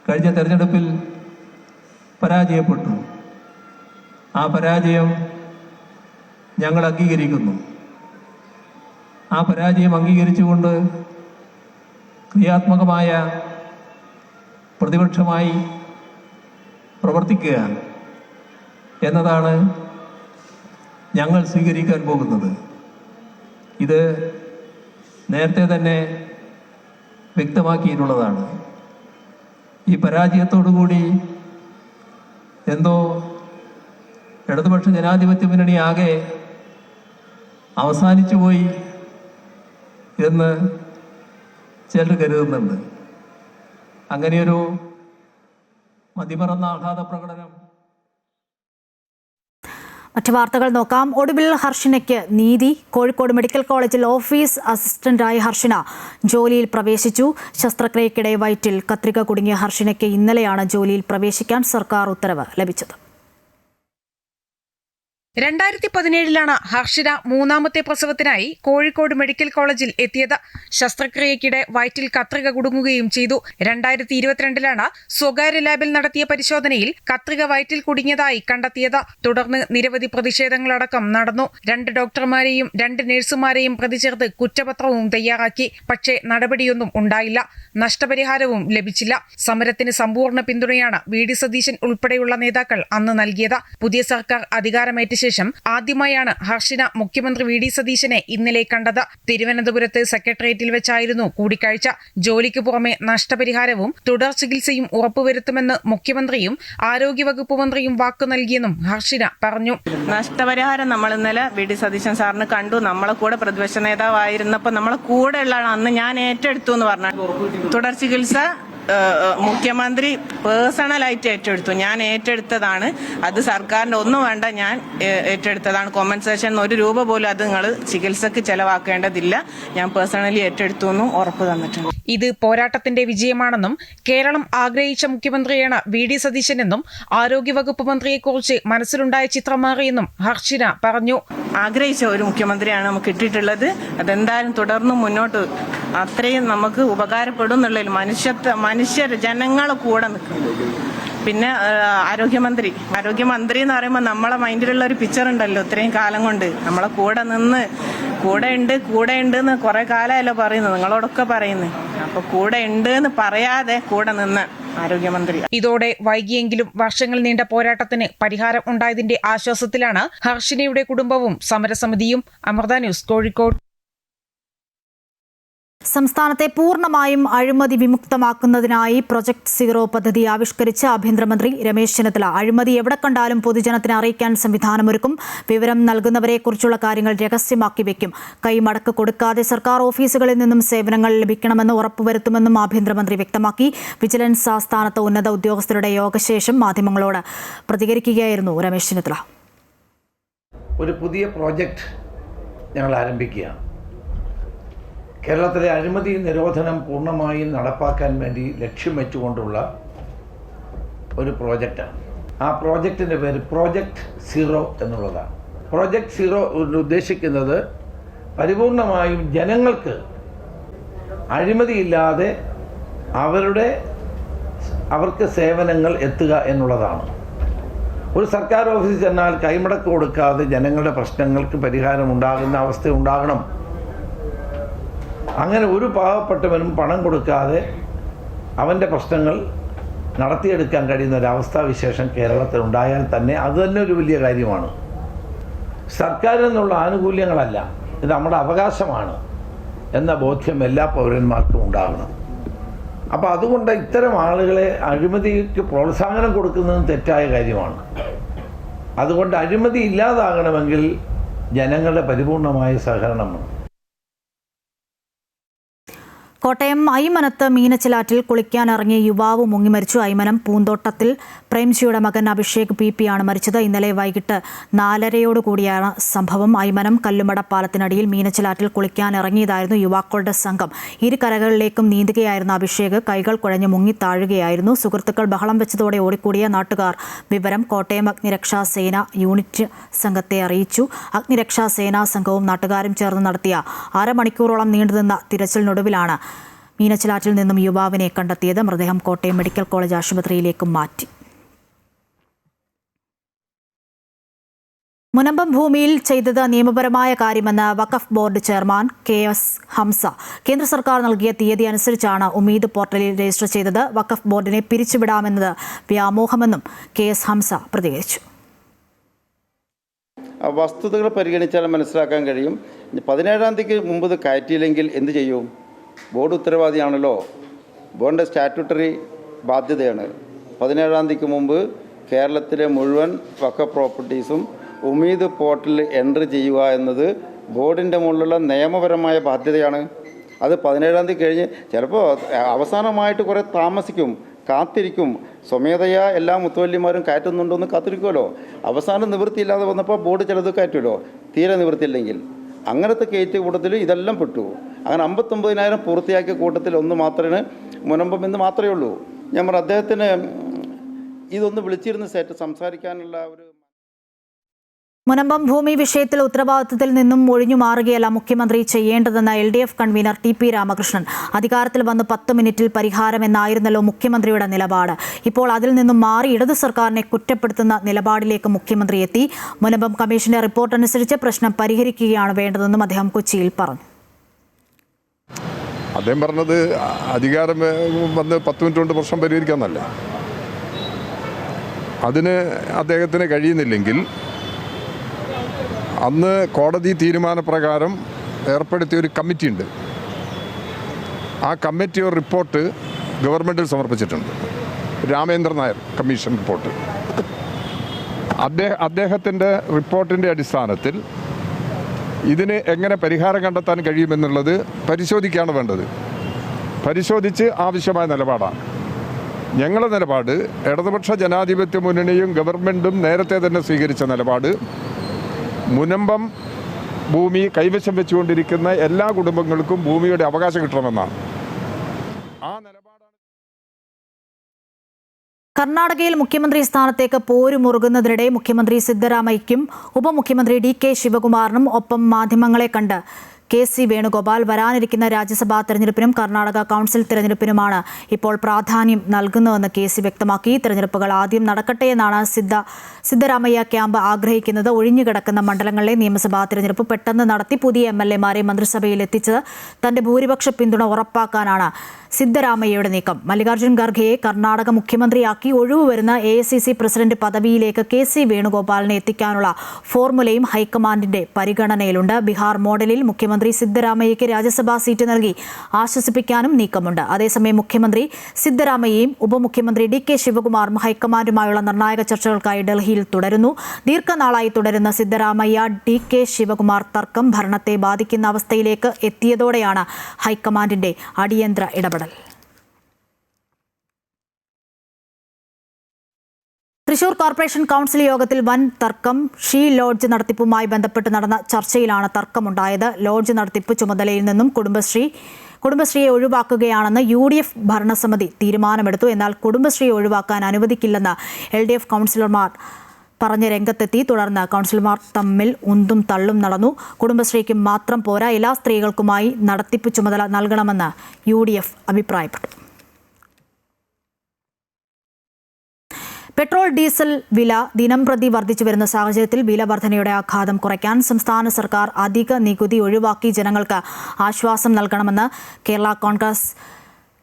കഴിഞ്ഞ തെരഞ്ഞെടുപ്പിൽ പരാജയപ്പെട്ടു. ആ പരാജയം ഞങ്ങൾ അംഗീകരിക്കുന്നു. ആ പരാജയം അംഗീകരിച്ചുകൊണ്ട് ക്രിയാത്മകമായ പ്രതിപക്ഷമായി പ്രവർത്തിക്കുക എന്നതാണ് ഞങ്ങൾ സ്വീകരിക്കാൻ പോകുന്നത്. ഇത് നേരത്തെ തന്നെ വ്യക്തമാക്കിയിട്ടുള്ളതാണ്. ഈ പരാജയത്തോടുകൂടി എന്തോ ഇടതുപക്ഷ ജനാധിപത്യ മുന്നണി ആകെ അവസാനിച്ചു പോയി എന്ന് ചിലർ കരുതുന്നുണ്ട്. അങ്ങനെയൊരു മതിമറന്ന ആഹ്ലാദ പ്രകടനം. മറ്റു വാർത്തകൾ നോക്കാം. ഒടുവിൽ ഹർഷിനയ്ക്ക് നീതി. കോഴിക്കോട് മെഡിക്കൽ കോളേജിൽ ഓഫീസ് അസിസ്റ്റന്റായി ഹർഷിന ജോലിയിൽ പ്രവേശിച്ചു. ശസ്ത്രക്രിയയ്ക്കിടെ വയറ്റിൽ കത്രിക കുടുങ്ങിയ ഹർഷിനയ്ക്ക് ഇന്നലെയാണ് ജോലിയിൽ പ്രവേശിക്കാൻ സർക്കാർ ഉത്തരവ് ലഭിച്ചത്. 2017 ഹർഷിന മൂന്നാമത്തെ പ്രസവത്തിനായി കോഴിക്കോട് മെഡിക്കൽ കോളേജിൽ എത്തിയത്. ശസ്ത്രക്രിയയ്ക്കിടെ വയറ്റിൽ കത്രിക കുടുങ്ങുകയും ചെയ്തു. 2022 സ്വകാര്യ ലാബിൽ നടത്തിയ പരിശോധനയിൽ കത്രിക വയറ്റിൽ കുടുങ്ങിയതായി കണ്ടെത്തിയത്. തുടർന്ന് നിരവധി പ്രതിഷേധങ്ങളടക്കം നടന്നു. 2 ഡോക്ടർമാരെയും 2 നഴ്സുമാരെയും പ്രതി ചേർത്ത് കുറ്റപത്രവും തയ്യാറാക്കി. പക്ഷേ നടപടിയൊന്നും ഉണ്ടായില്ല. നഷ്ടപരിഹാരവും ലഭിച്ചില്ല. സമരത്തിന് സമ്പൂർണ്ണ പിന്തുണയാണ് VD സതീശൻ ഉൾപ്പെടെയുള്ള നേതാക്കൾ അന്ന് നൽകിയത്. പുതിയ സർക്കാർ അധികാരമേറ്റ ശേഷം ആദ്യമായാണ് ഹർഷിന മുഖ്യമന്ത്രി VD സതീശനെ ഇന്നലെ കണ്ടത്. തിരുവനന്തപുരത്ത് സെക്രട്ടേറിയറ്റിൽ വെച്ചായിരുന്നു കൂടിക്കാഴ്ച. ജോലിക്ക് പുറമെ നഷ്ടപരിഹാരവും തുടർ ചികിത്സയും ഉറപ്പുവരുത്തുമെന്ന് മുഖ്യമന്ത്രിയും ആരോഗ്യവകുപ്പ് മന്ത്രിയും വാക്കു നൽകിയെന്നും ഹർഷിന പറഞ്ഞു. നഷ്ടപരിഹാരം നമ്മൾ ഇന്നലെ VD സതീശൻ സാറിന് കണ്ടു. നമ്മളെ കൂടെ പ്രതിപക്ഷ നേതാവായിരുന്നപ്പോൾ നമ്മളെ കൂടെ ഉള്ളതാണ് അന്ന് ഞാൻ ഏറ്റെടുത്തു എന്ന് പറഞ്ഞു. തുടർ ചികിത്സ മുഖ്യമന്ത്രി പേഴ്സണലായിട്ട് ഏറ്റെടുത്തു. ഞാൻ ഏറ്റെടുത്തതാണ്. അത് സർക്കാരിന്റെ ഒന്നും വേണ്ട, ഞാൻ ഏറ്റെടുത്തതാണ്. കോമ്പൻസേഷൻ 1 രൂപ പോലും അത് നിങ്ങൾ ചികിത്സക്ക് ചെലവാക്കേണ്ടതില്ല. ഞാൻ പേഴ്സണലി ഏറ്റെടുത്തു എന്നും ഉറപ്പ് തന്നിട്ടുണ്ട്. ഇത് പോരാട്ടത്തിന്റെ വിജയമാണെന്നും കേരളം ആഗ്രഹിച്ച മുഖ്യമന്ത്രിയാണ് VD സതീശനെന്നും ആരോഗ്യവകുപ്പ് മന്ത്രിയെക്കുറിച്ച് മനസ്സിലുണ്ടായ ചിത്രം മാറിയെന്നും ഹർഷിന പറഞ്ഞു. ആഗ്രഹിച്ച ഒരു മുഖ്യമന്ത്രിയാണ് നമുക്ക് കിട്ടിയിട്ടുള്ളത്. അതെന്തായാലും തുടർന്നും മുന്നോട്ട് അത്രയും നമുക്ക് ഉപകാരപ്പെടും എന്നുള്ളതിൽ മനുഷ്യർ ജനങ്ങളെ കൂടെ നിൽക്കുന്നു. പിന്നെ ആരോഗ്യമന്ത്രി എന്ന് പറയുമ്പോൾ നമ്മളെ മൈൻഡിലുള്ള ഒരു പിക്ചർ ഉണ്ടല്ലോ, ഇത്രയും കാലം കൊണ്ട് നമ്മളെ കൂടെ നിന്ന് കൂടെ ഉണ്ട് എന്ന് കുറെ കാലമല്ലോ പറയുന്നത്, നിങ്ങളോടൊക്കെ പറയുന്നത്. അപ്പൊ കൂടെ ഉണ്ട് എന്ന് പറയാതെ കൂടെ നിന്ന് ആരോഗ്യമന്ത്രി. ഇതോടെ വൈകിയെങ്കിലും വർഷങ്ങൾ നീണ്ട പോരാട്ടത്തിന് പരിഹാരം ഉണ്ടായതിന്റെ ആശ്വാസത്തിലാണ് ഹർഷിനയുടെ കുടുംബവും സമരസമിതിയും. അമൃത ന്യൂസ്, കോഴിക്കോട്. സംസ്ഥാനത്തെ പൂർണ്ണമായും അഴിമതി വിമുക്തമാക്കുന്നതിനായി പ്രൊജക്ട് സീറോ പദ്ധതി ആവിഷ്കരിച്ച ആഭ്യന്തരമന്ത്രി രമേശ് ചെന്നിത്തല അഴിമതി എവിടെ കണ്ടാലും പൊതുജനത്തിന് അറിയിക്കാൻ സംവിധാനമൊരുക്കും. വിവരം നൽകുന്നവരെക്കുറിച്ചുള്ള കാര്യങ്ങൾ രഹസ്യമാക്കി വയ്ക്കും. കൈമടക്ക് കൊടുക്കാതെ സർക്കാർ ഓഫീസുകളിൽ നിന്നും സേവനങ്ങൾ ലഭിക്കണമെന്ന് ഉറപ്പുവരുത്തുമെന്നും ആഭ്യന്തരമന്ത്രി വ്യക്തമാക്കി. വിജിലൻസ് ആസ്ഥാനത്ത് ഉന്നത ഉദ്യോഗസ്ഥരുടെ യോഗശേഷം മാധ്യമങ്ങളോട് പ്രതികരിക്കുകയായിരുന്നു രമേശ് ചെന്നിത്തല. ഒരു പുതിയ പ്രോജക്റ്റ് ഞങ്ങൾ ആരംഭിക്കുകയാണ്. കേരളത്തിലെ അഴിമതി നിരോധനം പൂർണ്ണമായും നടപ്പാക്കാൻ വേണ്ടി ലക്ഷ്യം വെച്ചുകൊണ്ടുള്ള ഒരു പ്രോജക്റ്റാണ്. ആ പ്രോജക്റ്റിൻ്റെ പേര് പ്രോജക്റ്റ് സീറോ എന്നുള്ളതാണ്. പ്രോജക്റ്റ് സീറോ ഉദ്ദേശിക്കുന്നത് പരിപൂർണമായും ജനങ്ങൾക്ക് അഴിമതിയില്ലാതെ അവർക്ക് സേവനങ്ങൾ എത്തുക എന്നുള്ളതാണ്. ഒരു സർക്കാർ ഓഫീസിൽ ചെന്നാൽ കൈമടക്ക് കൊടുക്കാതെ ജനങ്ങളുടെ പ്രശ്നങ്ങൾക്ക് പരിഹാരം ഉണ്ടാകുന്ന അവസ്ഥ ഉണ്ടാകണം. അങ്ങനെ ഒരു പാവപ്പെട്ടവനും പണം കൊടുക്കാതെ അവൻ്റെ പ്രശ്നങ്ങൾ നടത്തിയെടുക്കാൻ കഴിയുന്ന ഒരവസ്ഥാവിശേഷം കേരളത്തിൽ ഉണ്ടായാൽ തന്നെ അത് തന്നെ ഒരു വലിയ കാര്യമാണ്. സർക്കാരിൽ നിന്നുള്ള ആനുകൂല്യങ്ങളല്ല, ഇത് നമ്മുടെ അവകാശമാണ് എന്ന ബോധ്യം എല്ലാ പൗരന്മാർക്കും ഉണ്ടാകണം. അപ്പോൾ അതുകൊണ്ട് ഇത്തരം ആളുകളെ അഴിമതിക്ക് പ്രോത്സാഹനം കൊടുക്കുന്നതും തെറ്റായ കാര്യമാണ്. അതുകൊണ്ട് അഴിമതി ഇല്ലാതാകണമെങ്കിൽ ജനങ്ങളുടെ പരിപൂർണമായ സഹകരണം വേണം. കോട്ടയം ഐമനത്ത് മീനച്ചിലാറ്റിൽ കുളിക്കാനിറങ്ങിയ യുവാവ് മുങ്ങിമരിച്ചു. ഐമനം പൂന്തോട്ടത്തിൽ പ്രേംജിയുടെ മകൻ അഭിഷേക് PP ആണ് മരിച്ചത്. ഇന്നലെ വൈകിട്ട് 4:30 സംഭവം. ഐമനം കല്ലുമട പാലത്തിനടിയിൽ മീനച്ചിലാറ്റിൽ കുളിക്കാനിറങ്ങിയതായിരുന്നു യുവാക്കളുടെ സംഘം. ഇരു കരകളിലേക്കും നീന്തുകയായിരുന്ന അഭിഷേക് കൈകൾ കുഴഞ്ഞ് മുങ്ങി താഴുകയായിരുന്നു. സുഹൃത്തുക്കൾ ബഹളം വെച്ചതോടെ ഓടിക്കൂടിയ നാട്ടുകാർ വിവരം കോട്ടയം അഗ്നിരക്ഷാസേന യൂണിറ്റ് സംഘത്തെ അറിയിച്ചു. അഗ്നിരക്ഷാസേനാ സംഘവും നാട്ടുകാരും ചേർന്ന് നടത്തിയ 1/2 മണിക്കൂറോളം നീണ്ടുനിന്ന തിരച്ചിലിനൊടുവിലാണ് മീനച്ചിലാറ്റിൽ നിന്നും യുവാവിനെ കണ്ടെത്തിയത്. മൃതദേഹം കോട്ടയം മെഡിക്കൽ കോളേജ് ആശുപത്രിയിലേക്ക് മാറ്റി. മുനമ്പം ഭൂമിയിൽ ചെയ്തത് നിയമപരമായ കാര്യമെന്ന് വഖഫ് ബോർഡ് ചെയർമാൻ KS ഹംസ. കേന്ദ്ര സർക്കാർ നൽകിയ തീയതി അനുസരിച്ചാണ് ഉമീദ് പോർട്ടലിൽ രജിസ്റ്റർ ചെയ്തത്. വഖഫ് ബോർഡിനെ പിരിച്ചുവിടാമെന്നത് വ്യാമോഹമെന്നും KS ഹംസ പ്രതികരിച്ചു. വസ്തുതകൾ പരിഗണിച്ചാൽ മനസ്സിലാക്കാൻ കഴിയും. 17-ാം തീയതിക്ക് മുമ്പ് ഇത് കയറ്റിയില്ലെങ്കിൽ എന്ത് ചെയ്യും? ബോർഡ് ഉത്തരവാദിയാണല്ലോ. ബോർഡിൻ്റെ സ്റ്റാറ്റ്യൂട്ടറി ബാധ്യതയാണ് 17-ാം തീയതിക്ക് മുമ്പ് കേരളത്തിലെ മുഴുവൻ വഖഫ് പ്രോപ്പർട്ടീസും ഉമീദ് പോർട്ടലിൽ എൻട്രി ചെയ്യുക എന്നത് ബോർഡിൻ്റെ മുകളിലുള്ള നിയമപരമായ ബാധ്യതയാണ്. അത് 17-ാം തീയതി കഴിഞ്ഞ് ചിലപ്പോൾ അവസാനമായിട്ട് കുറേ താമസിക്കും, കാത്തിരിക്കും. സ്വമേധയാ എല്ലാ മുത്തുവല്ലിമാരും കയറ്റുന്നുണ്ടോയെന്ന് കാത്തിരിക്കുമല്ലോ. അവസാനം നിവൃത്തിയില്ലാതെ വന്നപ്പോൾ ബോർഡ് ചിലത് കയറ്റുമല്ലോ, തീരെ നിവൃത്തിയില്ലെങ്കിൽ. അങ്ങനത്തെ കയറ്റിയ കൂട്ടത്തിൽ ഇതെല്ലാം പെട്ടു. അങ്ങനെ 59,000 പൂർത്തിയാക്കിയ കൂട്ടത്തിൽ ഒന്ന് മാത്രമേ മുനമ്പം എന്ന് മാത്രമേ ഉള്ളൂ. ഞാൻ പറഞ്ഞു അദ്ദേഹത്തിന് ഇതൊന്ന് വിളിച്ചിരുന്ന് സംസാരിക്കാനുള്ള ഒരു മുനമ്പം ഭൂമി വിഷയത്തിൽ ഉത്തരവാദിത്തത്തിൽ നിന്നും ഒഴിഞ്ഞു മാറുകയല്ല മുഖ്യമന്ത്രി ചെയ്യേണ്ടതെന്ന LDF കൺവീനർ TP രാമകൃഷ്ണൻ. അധികാരത്തിൽ വന്ന് 10 മിനിറ്റിൽ പരിഹാരമെന്നായിരുന്നല്ലോ മുഖ്യമന്ത്രിയുടെ നിലപാട്. ഇപ്പോൾ അതിൽ നിന്നും മാറി ഇടതു സർക്കാരിനെ കുറ്റപ്പെടുത്തുന്ന നിലപാടിലേക്ക് മുഖ്യമന്ത്രി എത്തി. മുനമ്പം കമ്മീഷന്റെ റിപ്പോർട്ട് അനുസരിച്ച് പ്രശ്നം പരിഹരിക്കുകയാണ് വേണ്ടതെന്നും അദ്ദേഹം കൊച്ചിയിൽ പറഞ്ഞു. അദ്ദേഹം പറഞ്ഞത് അധികാരം വന്ന് 10 മിനിറ്റ് കൊണ്ട് പ്രശ്നം പരിഹരിക്കാമെന്നല്ല. അതിന് അദ്ദേഹത്തിന് കഴിയുന്നില്ലെങ്കിൽ അന്ന് കോടതി തീരുമാനപ്രകാരം ഏർപ്പെടുത്തിയ ഒരു കമ്മിറ്റിയുണ്ട്. ആ കമ്മിറ്റി ഒരു റിപ്പോർട്ട് ഗവൺമെൻറ്റിൽ സമർപ്പിച്ചിട്ടുണ്ട്. Ramendran Nair commission report. അദ്ദേഹത്തിൻ്റെ റിപ്പോർട്ടിൻ്റെ അടിസ്ഥാനത്തിൽ ഇതിന് എങ്ങനെ പരിഹാരം കണ്ടെത്താൻ കഴിയുമെന്നുള്ളത് പരിശോധിക്കുകയാണ് വേണ്ടത്. പരിശോധിച്ച് ആവശ്യമായ നിലപാടാണ്. ഞങ്ങളുടെ നിലപാട് ഇടതുപക്ഷ ജനാധിപത്യ മുന്നണിയും ഗവൺമെൻറ്റും നേരത്തെ തന്നെ സ്വീകരിച്ച നിലപാട് മുനമ്പം ഭൂമി കൈവശം വെച്ചുകൊണ്ടിരിക്കുന്ന എല്ലാ കുടുംബങ്ങൾക്കും ഭൂമിയുടെ അവകാശം കിട്ടണമെന്നാണ്. ആ നിലപാടാണ്. കർണാടകയിൽ മുഖ്യമന്ത്രി സ്ഥാനത്തേക്ക് പോരുമുറുകുന്നതിനിടെ മുഖ്യമന്ത്രി സിദ്ധരാമയ്യയ്ക്കും ഉപമുഖ്യമന്ത്രി DK ശിവകുമാറിനും ഒപ്പം മാധ്യമങ്ങളെ കണ്ട് KC വേണുഗോപാൽ വരാനിരിക്കുന്ന രാജ്യസഭാ തെരഞ്ഞെടുപ്പിനും കർണാടക കൗൺസിൽ തെരഞ്ഞെടുപ്പിനുമാണ് ഇപ്പോൾ പ്രാധാന്യം നൽകുന്നതെന്ന് KC വ്യക്തമാക്കി. തെരഞ്ഞെടുപ്പുകൾ ആദ്യം നടക്കട്ടെ എന്നാണ് സിദ്ധരാമയ്യ ക്യാമ്പ് ആഗ്രഹിക്കുന്നത്. ഒഴിഞ്ഞുകിടക്കുന്ന മണ്ഡലങ്ങളിലെ നിയമസഭാ തെരഞ്ഞെടുപ്പ് പെട്ടെന്ന് നടത്തി പുതിയ MLA-മാരെ മന്ത്രിസഭയിൽ എത്തിച്ചത് തന്റെ ഭൂരിപക്ഷ പിന്തുണ ഉറപ്പാക്കാനാണ് സിദ്ധരാമയ്യയുടെ നീക്കം. മല്ലികാർജ്ജുൻ ഖർഗെയെ കർണാടക മുഖ്യമന്ത്രിയാക്കി ഒഴിവ് വരുന്ന AICC പ്രസിഡന്റ് പദവിയിലേക്ക് KC വേണുഗോപാലിനെ എത്തിക്കാനുള്ള ഫോർമുലയും ഹൈക്കമാൻഡിന്റെ പരിഗണനയിലുണ്ട്. ബീഹാർ മോഡലിൽ മുഖ്യമന്ത്രി സിദ്ധരാമയ്യയ്ക്ക് രാജ്യസഭാ സീറ്റ് നൽകി ആശ്വസിപ്പിക്കാനും നീക്കമുണ്ട്. അതേസമയം മുഖ്യമന്ത്രി സിദ്ധരാമയ്യയും ഉപമുഖ്യമന്ത്രി DK ശിവകുമാറും ഹൈക്കമാൻഡുമായുള്ള നിർണായക ചർച്ചകൾക്കായി ഡൽഹിയിൽ തുടരുന്നു. ദീർഘനാളായി തുടരുന്ന സിദ്ധരാമയ്യ DK ശിവകുമാർ തർക്കം ഭരണത്തെ ബാധിക്കുന്ന അവസ്ഥയിലേക്ക് എത്തിയതോടെയാണ് ഹൈക്കമാൻഡിന്റെ അടിയന്തര ഇടപെടൽ. തൃശൂർ കോർപ്പറേഷൻ കൗൺസിൽ യോഗത്തിൽ വൻ തർക്കം. ഷീ ലോഡ്ജ് നടത്തിപ്പുമായി ബന്ധപ്പെട്ട് നടന്ന ചർച്ചയിലാണ് തർക്കമുണ്ടായത്. ലോഡ്ജ് നടത്തിപ്പ് ചുമതലയിൽ നിന്നും കുടുംബശ്രീയെ ഒഴിവാക്കുകയാണെന്ന് UDF ഭരണസമിതി തീരുമാനമെടുത്തു. എന്നാൽ കുടുംബശ്രീയെ ഒഴിവാക്കാൻ അനുവദിക്കില്ലെന്ന് LDF കൗൺസിലർമാർ പറഞ്ഞ് രംഗത്തെത്തി. തുടർന്ന് കൗൺസിലർമാർ തമ്മിൽ ഉന്തും തള്ളും നടന്നു. കുടുംബശ്രീക്ക് മാത്രം പോരാ, എല്ലാ സ്ത്രീകൾക്കുമായി നടത്തിപ്പ് ചുമതല നൽകണമെന്ന് UDF അഭിപ്രായപ്പെട്ടു. പെട്രോൾ ഡീസൽ വില ദിനംപ്രതി വർദ്ധിച്ചു വരുന്ന സാഹചര്യത്തിൽ വില വർധനയുടെ ആഘാതം കുറയ്ക്കാൻ സംസ്ഥാന സർക്കാർ അധിക നികുതി ഒഴിവാക്കി ജനങ്ങൾക്ക് ആശ്വാസം നൽകണമെന്ന് Kerala Congress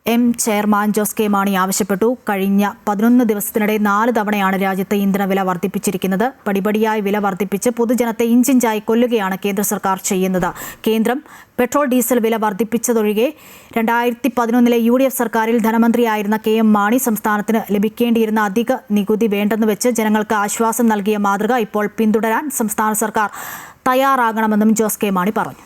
M chairman Jose K Mani ആവശ്യപ്പെട്ടു. കഴിഞ്ഞ 11 ദിവസത്തിനിടെ 4 തവണയാണ് രാജ്യത്ത് ഇന്ധനവില വർദ്ധിപ്പിച്ചിരിക്കുന്നത്. പടിപടിയായി വില വർദ്ധിപ്പിച്ച് പൊതുജനത്തെ ഇഞ്ചിഞ്ചായി കൊല്ലുകയാണ് കേന്ദ്ര സർക്കാർ ചെയ്യുന്നത്. കേന്ദ്രം പെട്രോൾ ഡീസൽ വില വർദ്ധിപ്പിച്ചതൊഴികെ 2011 UDF സർക്കാരിൽ ധനമന്ത്രിയായിരുന്ന KM മാണി സംസ്ഥാനത്തിന് ലഭിക്കേണ്ടിയിരുന്ന അധിക നികുതി വേണ്ടെന്ന് വെച്ച് ജനങ്ങൾക്ക് ആശ്വാസം നൽകിയ മാതൃക ഇപ്പോൾ പിന്തുടരാൻ സംസ്ഥാന സർക്കാർ തയ്യാറാകണമെന്നും ജോസ് കെ മാണി പറഞ്ഞു.